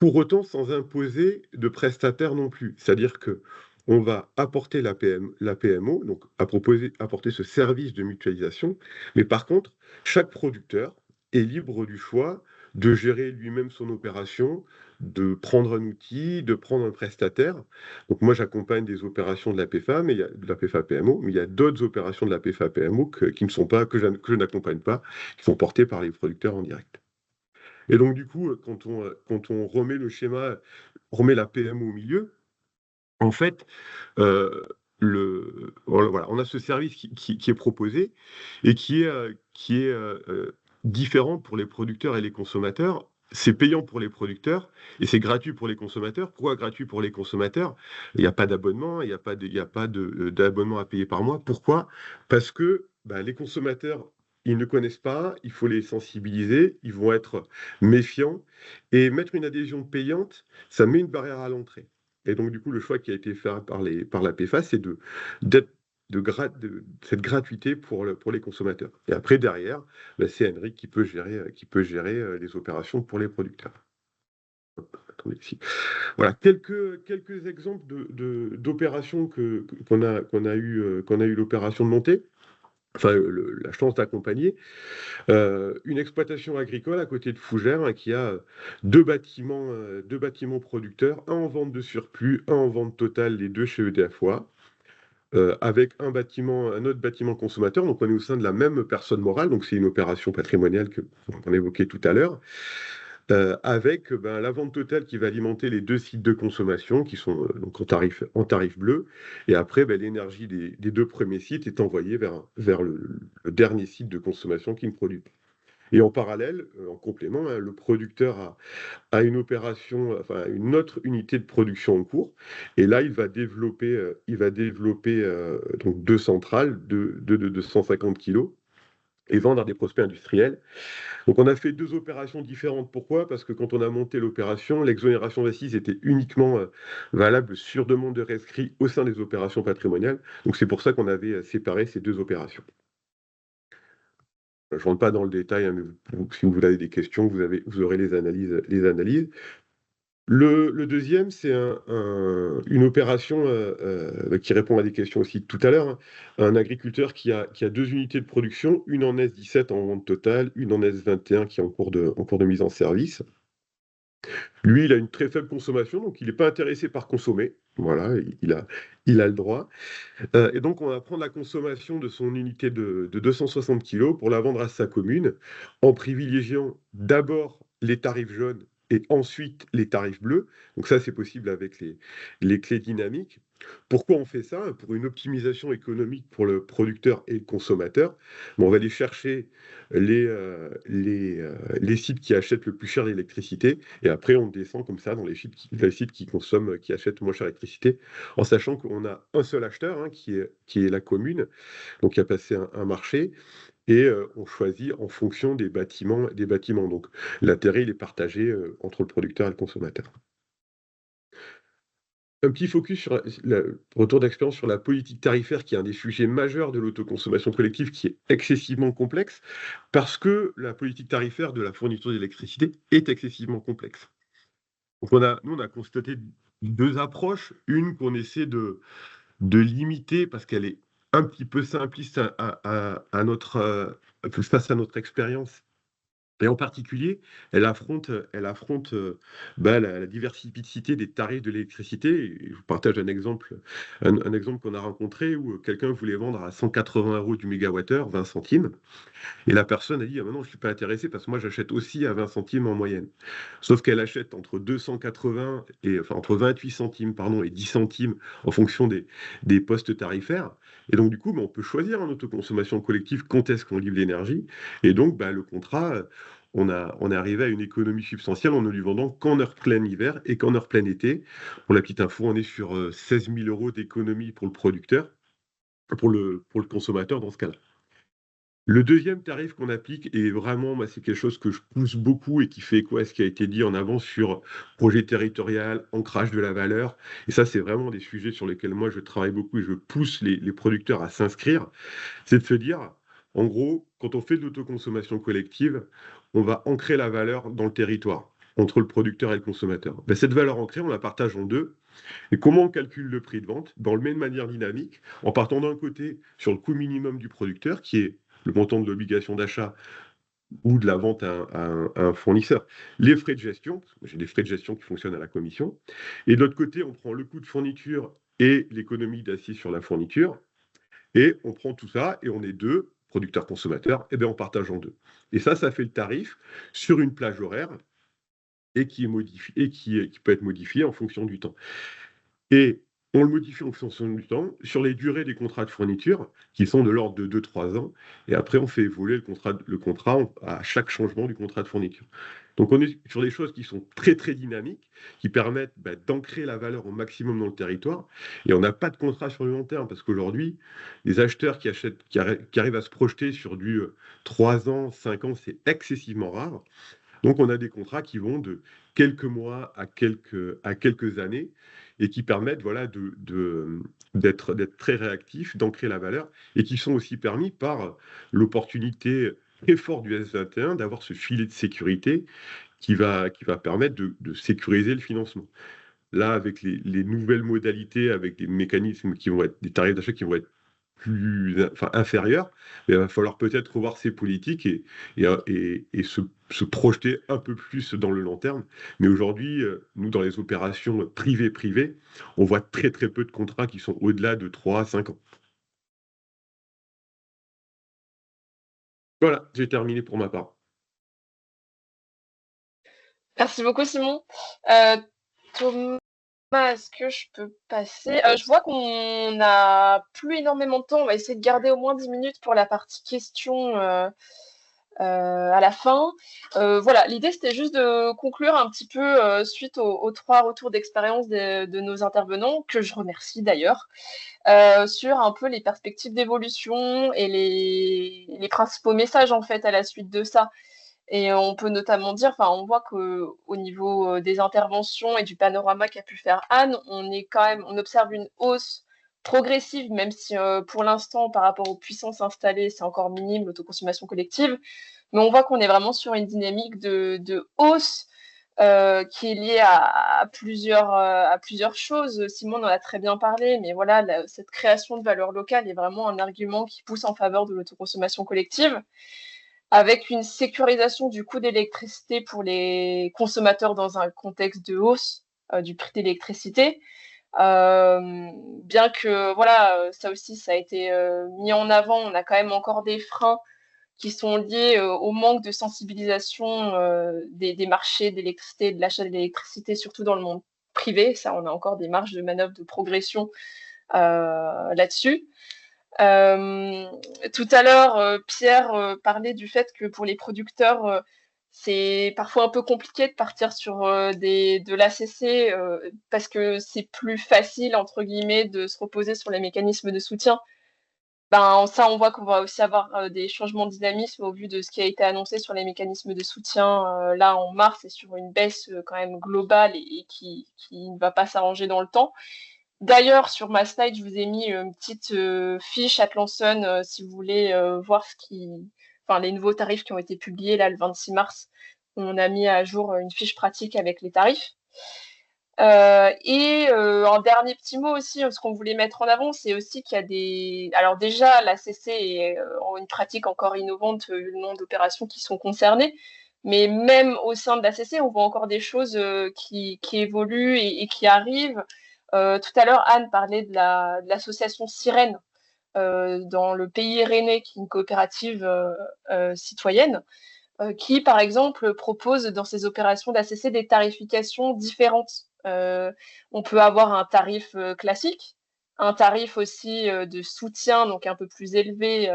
pour autant sans imposer de prestataire non plus. C'est-à-dire que on va apporter la PMO, donc apporter ce service de mutualisation, mais par contre, chaque producteur est libre du choix de gérer lui-même son opération, de prendre un outil, de prendre un prestataire. Donc moi, j'accompagne des opérations de la PEFA, de la PEFA PMO, mais il y a d'autres opérations de la PEFA PMO qui ne sont pas, que je n'accompagne pas, qui sont portées par les producteurs en direct. Et donc, du coup, quand on remet le schéma, remet la PM au milieu, en fait, voilà, on a ce service qui est proposé et qui est différent pour les producteurs et les consommateurs. C'est payant pour les producteurs et c'est gratuit pour les consommateurs. Pourquoi gratuit pour les consommateurs? Il n'y a pas d'abonnement, il n'y a pas d'abonnement à payer par mois. Pourquoi? Parce que les consommateurs, ils ne connaissent pas, il faut les sensibiliser, ils vont être méfiants. Et mettre une adhésion payante, ça met une barrière à l'entrée. Et donc, du coup, le choix qui a été fait par la PFAS, c'est de cette gratuité pour les consommateurs. Et après, derrière, c'est Henrik qui peut gérer les opérations pour les producteurs. Attendez, ici. Voilà, quelques exemples d'opérations qu'on a eu l'opération de monter. Enfin, la chance d'accompagner une exploitation agricole à côté de Fougères, hein, qui a deux bâtiments producteurs, un en vente de surplus, un en vente totale, les deux chez EDF-OA, avec un autre bâtiment consommateur. Donc on est au sein de la même personne morale, donc c'est une opération patrimoniale qu'on évoquait tout à l'heure. Avec la vente totale qui va alimenter les deux sites de consommation qui sont donc en tarif bleu. Et après, l'énergie des deux premiers sites est envoyée vers le dernier site de consommation qui ne produit pas. Et en parallèle, en complément, hein, le producteur a une opération, enfin une autre unité de production en cours. Et là, il va développer donc deux centrales de 150 kg et vendre à des prospects industriels. Donc on a fait deux opérations différentes. Pourquoi? Parce que quand on a monté l'opération, l'exonération d'assises était uniquement valable sur demande de rescrit au sein des opérations patrimoniales. Donc c'est pour ça qu'on avait séparé ces deux opérations. Je ne rentre pas dans le détail, hein, mais si vous avez des questions, vous aurez les analyses. Le deuxième, c'est une opération qui répond à des questions aussi tout à l'heure, hein. Un agriculteur qui a deux unités de production, une en S17 en vente totale, une en S21 qui est en cours de mise en service. Lui, il a une très faible consommation, donc il n'est pas intéressé par consommer. Voilà, il a le droit. Et donc, on va prendre la consommation de son unité de 260 kg pour la vendre à sa commune, en privilégiant d'abord les tarifs jaunes et ensuite les tarifs bleus. Donc ça, c'est possible avec les clés dynamiques. Pourquoi on fait ça? Pour une optimisation économique pour le producteur et le consommateur. On va aller chercher les sites qui achètent le plus cher l'électricité, et après on descend comme ça dans les sites qui achètent moins cher l'électricité, en sachant qu'on a un seul acheteur, hein, qui est la commune, donc qui a passé un marché, et on choisit en fonction des bâtiments. Donc l'intérêt, il est partagé entre le producteur et le consommateur. Un petit focus sur le retour d'expérience sur la politique tarifaire, qui est un des sujets majeurs de l'autoconsommation collective, qui est excessivement complexe, parce que la politique tarifaire de la fourniture d'électricité est excessivement complexe. Donc nous, on a constaté deux approches. Une qu'on essaie de limiter, parce qu'elle est un petit peu simpliste face à notre expérience. Et en particulier, elle affronte la diversité des tarifs de l'électricité. Et je vous partage un exemple qu'on a rencontré où quelqu'un voulait vendre à 180 € du mégawattheure, 20 centimes. Et la personne a dit: ah, non, je ne suis pas intéressé parce que moi, j'achète aussi à 20 centimes en moyenne. Sauf qu'elle achète entre 28 centimes et 10 centimes en fonction des postes tarifaires. Et donc, du coup, on peut choisir en autoconsommation collective quand est-ce qu'on livre l'énergie. Et donc, le contrat, on est arrivé à une économie substantielle en ne lui vendant qu'en heure pleine hiver et qu'en heure pleine été. Pour la petite info, on est sur 16 000 € d'économie pour le producteur, pour le consommateur dans ce cas-là. Le deuxième tarif qu'on applique, et vraiment, c'est quelque chose que je pousse beaucoup et qui fait écho à ce qui a été dit en avant sur projet territorial, ancrage de la valeur. Et ça, c'est vraiment des sujets sur lesquels moi, je travaille beaucoup et je pousse les producteurs à s'inscrire. C'est de se dire, en gros, quand on fait de l'autoconsommation collective, on va ancrer la valeur dans le territoire, entre le producteur et le consommateur. Cette valeur ancrée, on la partage en deux. Et comment on calcule le prix de vente? On le met de manière dynamique, en partant d'un côté sur le coût minimum du producteur, qui est le montant de l'obligation d'achat ou de la vente à un fournisseur, les frais de gestion, parce que j'ai des frais de gestion qui fonctionnent à la commission, et de l'autre côté, on prend le coût de fourniture et l'économie d'assises sur la fourniture, et on prend tout ça, et on est deux producteur-consommateur, eh bien, on partage en deux. Et ça fait le tarif sur une plage horaire et qui peut être modifié en fonction du temps. Et on le modifie en fonction du temps sur les durées des contrats de fourniture, qui sont de l'ordre de 2-3 ans, et après on fait évoluer le contrat à chaque changement du contrat de fourniture. Donc on est sur des choses qui sont très très dynamiques, qui permettent d'ancrer la valeur au maximum dans le territoire, et on n'a pas de contrat sur le long terme, parce qu'aujourd'hui, les acheteurs qui arrivent à se projeter sur du 3 ans, 5 ans, c'est excessivement rare. Donc, on a des contrats qui vont de quelques mois à quelques années et qui permettent d'être très réactifs, d'ancrer la valeur et qui sont aussi permis par l'opportunité très forte du S21 d'avoir ce filet de sécurité qui va permettre de sécuriser le financement. Là, avec les nouvelles modalités, avec des mécanismes qui vont être des tarifs d'achat qui vont être inférieurs, mais il va falloir peut-être revoir ces politiques et se projeter un peu plus dans le long terme. Mais aujourd'hui, nous, dans les opérations privées, on voit très très peu de contrats qui sont au-delà de 3 à 5 ans. Voilà, j'ai terminé pour ma part. Merci beaucoup, Simon. Thomas, est-ce que je peux passer? Je vois qu'on n'a plus énormément de temps. On va essayer de garder au moins 10 minutes pour la partie questions à la fin. Voilà, l'idée, c'était juste de conclure un petit peu suite aux 3 retours d'expérience de nos intervenants, que je remercie d'ailleurs, sur un peu les perspectives d'évolution et les principaux messages, en fait, à la suite de ça. Et on peut notamment dire, on voit qu'au niveau des interventions et du panorama qu'a pu faire Anne, on observe une hausse progressive, même si pour l'instant, par rapport aux puissances installées, c'est encore minime, l'autoconsommation collective. Mais on voit qu'on est vraiment sur une dynamique de hausse qui est liée à plusieurs choses. Simon en a très bien parlé, mais voilà, cette création de valeur locale est vraiment un argument qui pousse en faveur de l'autoconsommation collective, avec une sécurisation du coût d'électricité pour les consommateurs dans un contexte de hausse du prix d'électricité. Bien que, voilà, ça aussi, ça a été mis en avant, on a quand même encore des freins qui sont liés au manque de sensibilisation des marchés d'électricité et de l'achat d'électricité, surtout dans le monde privé. Ça, on a encore des marges de manœuvre de progression là-dessus. Tout à l'heure, Pierre parlait du fait que pour les producteurs, c'est parfois un peu compliqué de partir sur de l'ACC parce que c'est plus facile, entre guillemets, de se reposer sur les mécanismes de soutien. Ça, on voit qu'on va aussi avoir des changements de dynamisme au vu de ce qui a été annoncé sur les mécanismes de soutien là en mars, et sur une baisse quand même globale et qui ne va pas s'arranger dans le temps. D'ailleurs, sur ma slide, je vous ai mis une petite fiche Atlanson si vous voulez voir les nouveaux tarifs qui ont été publiés là le 26 mars. On a mis à jour une fiche pratique avec les tarifs. Un dernier petit mot aussi, ce qu'on voulait mettre en avant, c'est aussi qu'il y a des... Alors déjà, l'ACC est une pratique encore innovante, le nombre d'opérations qui sont concernées, mais même au sein de l'ACC, on voit encore des choses qui évoluent et qui arrivent. Tout à l'heure, Anne parlait de l'association Sirène dans le pays rennais, qui est une coopérative citoyenne, qui, par exemple, propose dans ses opérations d'ACC des tarifications différentes. On peut avoir un tarif classique, un tarif aussi de soutien, donc un peu plus élevé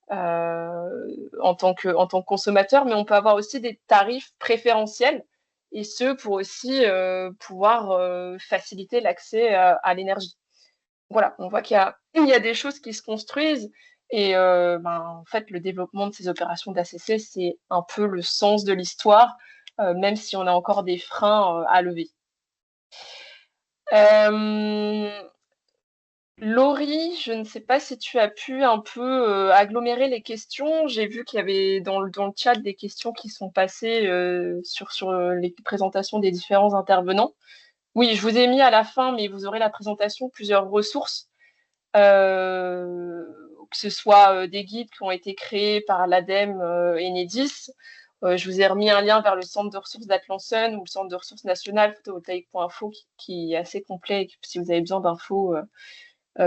en tant que consommateur, mais on peut avoir aussi des tarifs préférentiels, et ce pour aussi pouvoir faciliter l'accès à l'énergie. Voilà, on voit qu'il y a des choses qui se construisent, et en fait, le développement de ces opérations d'ACC, c'est un peu le sens de l'histoire, même si on a encore des freins à lever. Laurie, je ne sais pas si tu as pu un peu agglomérer les questions. J'ai vu qu'il y avait dans le chat des questions qui sont passées sur les présentations des différents intervenants. Oui, je vous ai mis à la fin, mais vous aurez la présentation, plusieurs ressources, que ce soit des guides qui ont été créés par l'ADEME et Enedis. Je vous ai remis un lien vers le centre de ressources d'Atlanson ou le centre de ressources nationales photovoltaïque.info qui est assez complet si vous avez besoin d'infos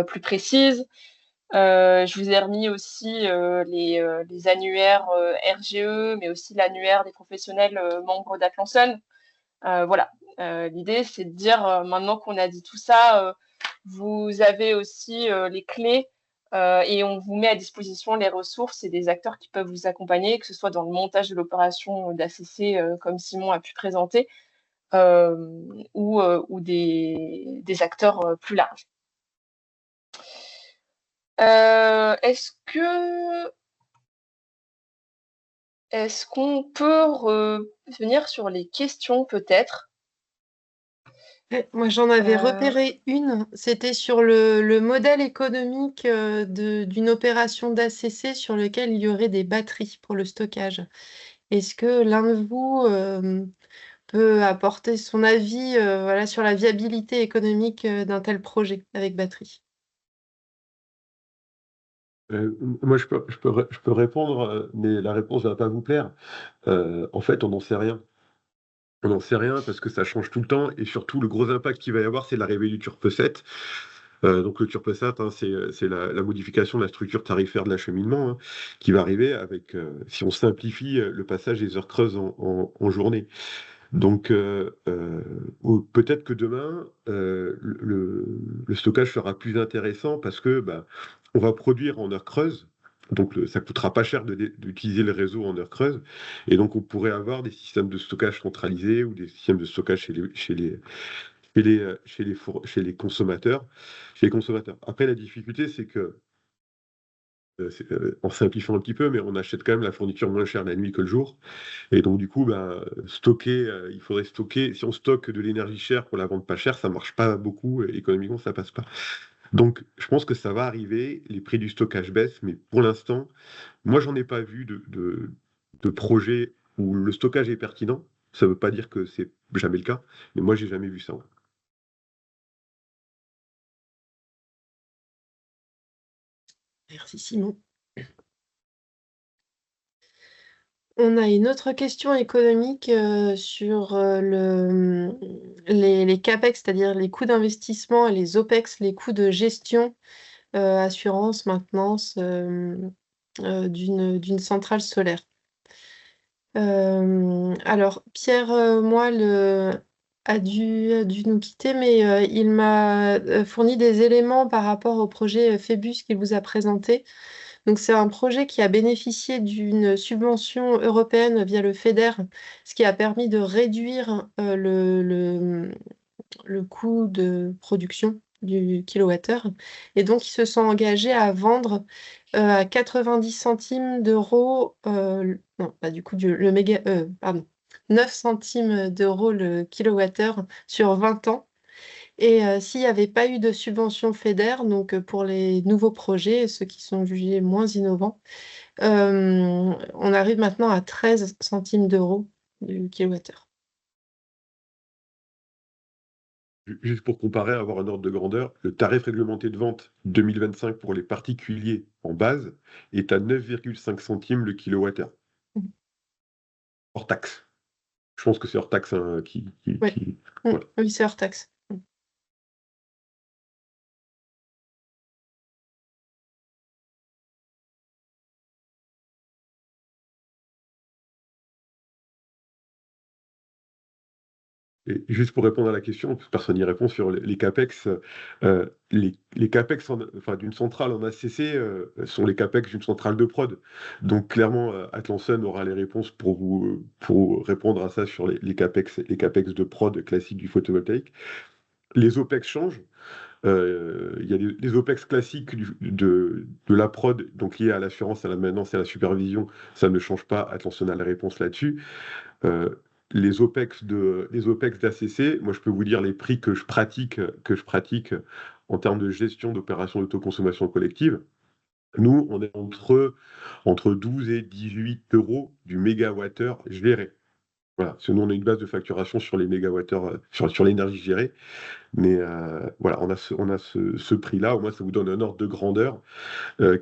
plus précises. Je vous ai remis aussi les annuaires RGE, mais aussi l'annuaire des professionnels membres d'Atlanson. Voilà, l'idée, c'est de dire, maintenant qu'on a dit tout ça, vous avez aussi les clés et on vous met à disposition les ressources et des acteurs qui peuvent vous accompagner, que ce soit dans le montage de l'opération d'ACC, comme Simon a pu présenter, ou des acteurs plus larges. Est-ce qu'on peut revenir sur les questions peut-être? Moi, j'en avais repéré une, c'était sur le modèle économique d'une opération d'ACC sur lequel il y aurait des batteries pour le stockage. Est-ce que l'un de vous peut apporter son avis voilà, sur la viabilité économique d'un tel projet avec batterie? Moi, je peux répondre, mais la réponse va pas vous plaire. En fait, on n'en sait rien. On n'en sait rien parce que ça change tout le temps et surtout le gros impact qu'il va y avoir, c'est l'arrivée du Turpe 7. Donc le Turpe 7, hein, c'est la modification de la structure tarifaire de l'acheminement, hein, qui va arriver avec, si on simplifie, le passage des heures creuses en journée. Donc ou peut-être que demain, le stockage sera plus intéressant parce que bah, on va produire en heures creuses. Donc ça coûtera pas cher d'utiliser le réseau en heures creuses. Et donc on pourrait avoir des systèmes de stockage centralisés ou des systèmes de stockage chez les consommateurs. Après, la difficulté, c'est que, en simplifiant un petit peu, mais on achète quand même la fourniture moins chère la nuit que le jour. Et donc, du coup, ben, il faudrait stocker. Si on stocke de l'énergie chère pour la vendre pas chère, ça marche pas beaucoup. Économiquement, ça passe pas. Donc, je pense que ça va arriver. Les prix du stockage baissent, mais pour l'instant, moi, j'en ai pas vu de projet où le stockage est pertinent. Ça veut pas dire que c'est jamais le cas, mais moi, j'ai jamais vu ça. Merci Simon. On a une autre question économique sur les CAPEX, c'est-à-dire les coûts d'investissement, et les OPEX, les coûts de gestion, assurance, maintenance d'une centrale solaire. Alors, Pierre Moelle a dû nous quitter, mais il m'a fourni des éléments par rapport au projet Phébus qu'il vous a présenté. Donc, c'est un projet qui a bénéficié d'une subvention européenne via le FEDER, ce qui a permis de réduire le coût de production du kilowattheure. Et donc, ils se sont engagés à vendre à 90 centimes d'euros, non, pas du coup, pardon, 9 centimes d'euros le kilowattheure sur 20 ans. Et s'il n'y avait pas eu de subvention FEDER, donc pour les nouveaux projets, ceux qui sont jugés moins innovants, on arrive maintenant à 13 centimes d'euros du kilowattheure. Juste pour comparer, avoir un ordre de grandeur, le tarif réglementé de vente 2025 pour les particuliers en base est à 9,5 centimes le kilowattheure. Hors taxe. Je pense que c'est hors taxe, hein, Ouais. voilà. Oui, c'est hors taxe. Et juste pour répondre à la question, parce que personne n'y répond sur les CAPEX, les CAPEX d'une centrale en ACC sont les CAPEX d'une centrale de prod. Donc clairement, Atlanson aura les réponses pour répondre à ça sur les CAPEX de prod classiques du photovoltaïque. Les OPEX changent. Il y a les OPEX classiques de la prod, donc liés à l'assurance, à la maintenance et à la supervision, ça ne change pas. Atlanson a la réponse là-dessus. Les OPEX d'ACC, moi je peux vous dire les prix que je pratique en termes de gestion d'opérations d'autoconsommation collective. Nous, on est entre 12 et 18 euros du mégawattheure géré. Voilà, parce que nous, on a une base de facturation sur les mégawattheures, sur l'énergie gérée. Mais voilà, on a ce prix-là, au moins ça vous donne un ordre de grandeur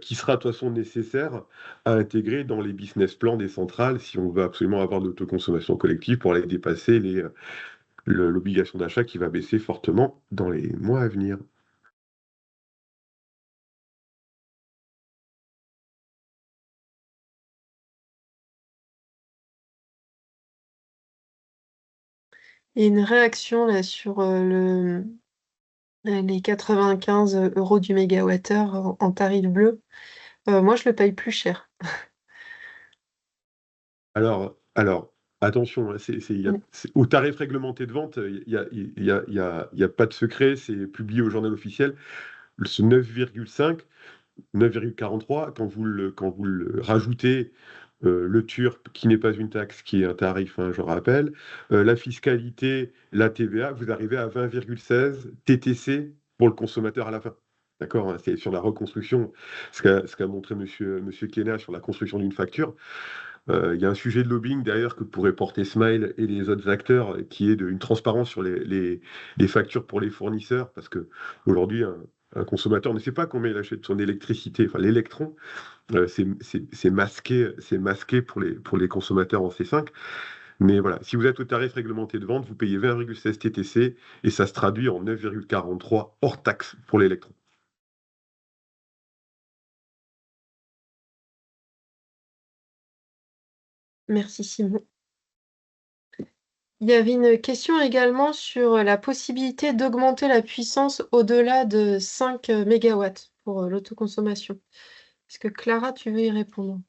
qui sera de toute façon nécessaire à intégrer dans les business plans des centrales si on veut absolument avoir de l'autoconsommation collective pour aller dépasser l'obligation d'achat qui va baisser fortement dans les mois à venir. Il y a une réaction là sur les 95 € du mégawattheure en tarif bleu. Moi, je le paye plus cher. Alors, attention, hein, Mm. au tarif réglementé de vente, il y a pas de secret, c'est publié au journal officiel. Ce 9,5, 9,43, quand vous le rajoutez, le TURP, qui n'est pas une taxe, qui est un tarif, hein, je rappelle, la fiscalité, la TVA, vous arrivez à 20,16 TTC pour le consommateur à la fin. D'accord, hein, c'est sur la reconstruction, ce qu'a montré monsieur Kena sur la construction d'une facture. Il y a un sujet de lobbying d'ailleurs que pourrait porter Smile et les autres acteurs, qui est une transparence sur les factures pour les fournisseurs, parce que aujourd'hui, un consommateur ne sait pas combien il achète son électricité, enfin l'électron, c'est masqué pour les consommateurs en C5. Mais voilà, si vous êtes au tarif réglementé de vente, vous payez 20,16 TTC et ça se traduit en 9,43 hors taxe pour l'électron. Merci Simon. Il y avait une question également sur la possibilité d'augmenter la puissance au-delà de 5 mégawatts pour l'autoconsommation. Est-ce que Clara, tu veux y répondre?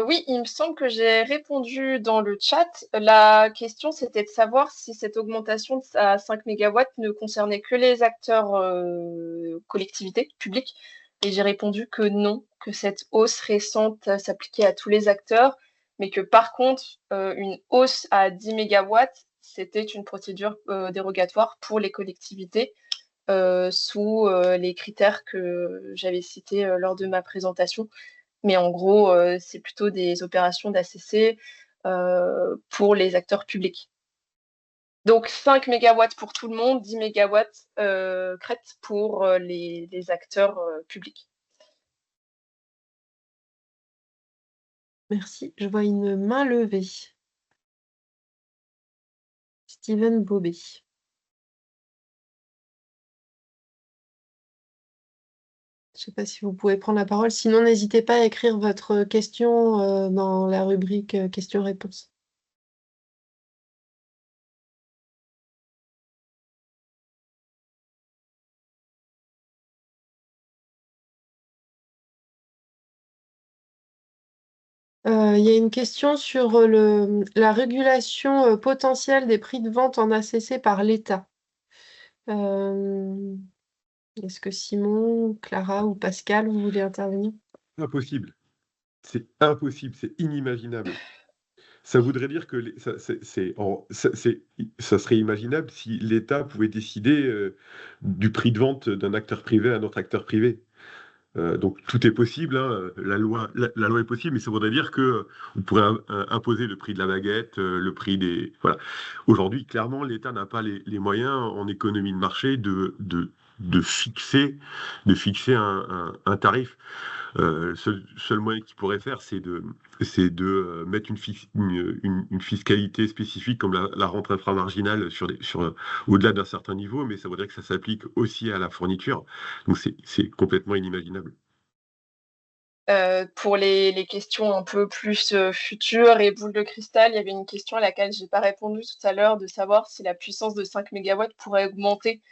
Oui, il me semble que j'ai répondu dans le chat. La question, c'était de savoir si cette augmentation à 5 mégawatts ne concernait que les acteurs collectivités publiques. Et j'ai répondu que non, que cette hausse récente s'appliquait à tous les acteurs, mais que par contre, une hausse à 10 mégawatts, c'était une procédure dérogatoire pour les collectivités sous les critères que j'avais cités lors de ma présentation. Mais en gros, c'est plutôt des opérations d'ACC pour les acteurs publics. Donc 5 mégawatts pour tout le monde, 10 mégawatts crête pour les acteurs publics. Merci. Je vois une main levée. Steven Bobet. Je ne sais pas si vous pouvez prendre la parole. Sinon, n'hésitez pas à écrire votre question dans la rubrique questions-réponses. Il y a une question sur la régulation potentielle des prix de vente en ACC par l'État. Est-ce que Simon, Clara ou Pascal, vous voulez intervenir? Impossible. C'est impossible, c'est inimaginable. Ça voudrait dire que ça serait imaginable si l'État pouvait décider du prix de vente d'un acteur privé à un autre acteur privé. Donc tout est possible, hein, la loi est possible, mais ça voudrait dire que on pourrait imposer le prix de la baguette, le prix des... Voilà. Aujourd'hui, clairement, l'État n'a pas les moyens en économie de marché de fixer un tarif. Le seul moyen qu'il pourrait faire, c'est de mettre une fiscalité spécifique comme la rente inframarginale au-delà d'un certain niveau, mais ça voudrait que ça s'applique aussi à la fourniture. Donc c'est complètement inimaginable. Pour les questions un peu plus futures et boule de cristal, il y avait une question à laquelle je n'ai pas répondu tout à l'heure, de savoir si la puissance de 5 mégawatts pourrait augmenter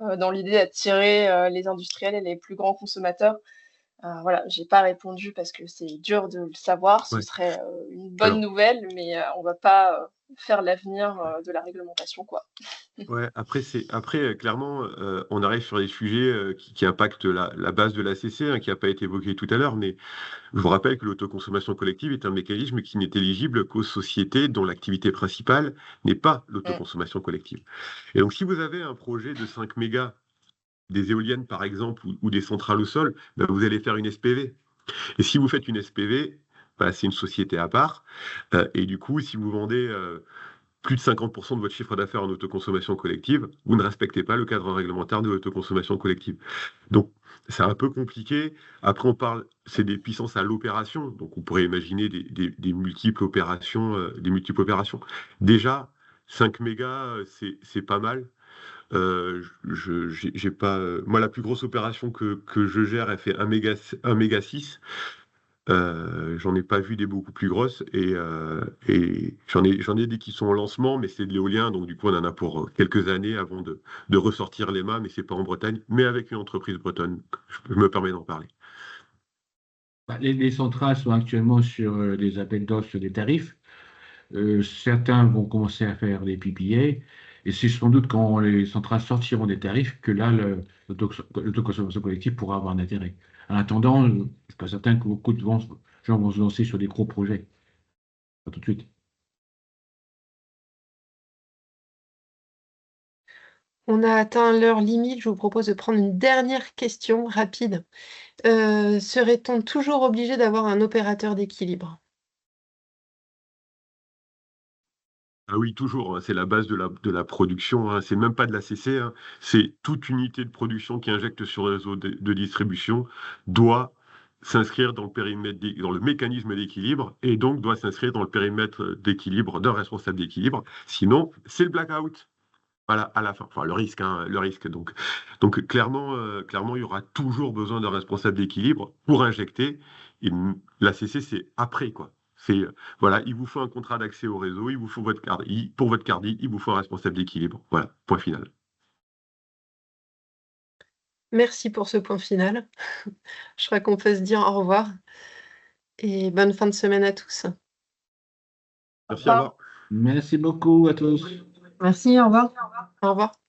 dans l'idée d'attirer les industriels et les plus grands consommateurs. Voilà, j'ai pas répondu parce que c'est dur de le savoir. Ce Ouais. serait une bonne nouvelle, mais on va pas faire l'avenir de la réglementation, quoi. Ouais, après clairement, on arrive sur des sujets qui impactent la base de l'ACC, hein, qui n'a pas été évoqué tout à l'heure, mais je vous rappelle que l'autoconsommation collective est un mécanisme qui n'est éligible qu'aux sociétés dont l'activité principale n'est pas l'autoconsommation collective. Et donc, si vous avez un projet de 5 mégas, des éoliennes par exemple, ou des centrales au sol, ben, vous allez faire une SPV. Et si vous faites une SPV, ben, c'est une société à part. Et du coup, si vous vendez plus de 50% de votre chiffre d'affaires en autoconsommation collective, vous ne respectez pas le cadre réglementaire de l'autoconsommation collective. Donc, c'est un peu compliqué. Après, c'est des puissances à l'opération. Donc, on pourrait imaginer des multiples opérations, Déjà, 5 mégas, c'est pas mal. Moi, la plus grosse opération que je gère, elle fait 1 méga 6. J'en ai pas vu des beaucoup plus grosses et j'en ai des qui sont en lancement, mais c'est de l'éolien, donc du coup on en a pour quelques années avant de ressortir les mâts, mais c'est pas en Bretagne, mais avec une entreprise bretonne. Je me permets d'en parler. Les centrales sont actuellement sur des appels d'offres sur des tarifs. Certains vont commencer à faire des PPA, et c'est sans doute quand les centrales sortiront des tarifs que là, l'autoconsommation collective pourra avoir un intérêt. En attendant, je ne suis pas certain que beaucoup de gens vont se lancer sur des gros projets. Pas tout de suite. On a atteint l'heure limite. Je vous propose de prendre une dernière question rapide. Serait-on toujours obligé d'avoir un opérateur d'équilibre? Ah oui, toujours, hein, c'est la base de la production, hein. C'est même pas de la CC, hein. C'est toute unité de production qui injecte sur le réseau de distribution doit s'inscrire dans le périmètre, dans le mécanisme d'équilibre et donc doit s'inscrire dans le périmètre d'équilibre d'un responsable d'équilibre. Sinon, c'est le blackout. Voilà, à la fin. Enfin, le risque, hein, le risque. Donc clairement, il y aura toujours besoin d'un responsable d'équilibre pour injecter. Et la CC, c'est après, quoi. Voilà, il vous faut un contrat d'accès au réseau, il vous faut votre CARDI. Pour votre CARDI, il vous faut un responsable d'équilibre. Voilà, point final. Merci pour ce point final. Je crois qu'on peut se dire au revoir et bonne fin de semaine à tous. Merci, au revoir. Merci beaucoup à tous. Merci, au revoir. Au revoir.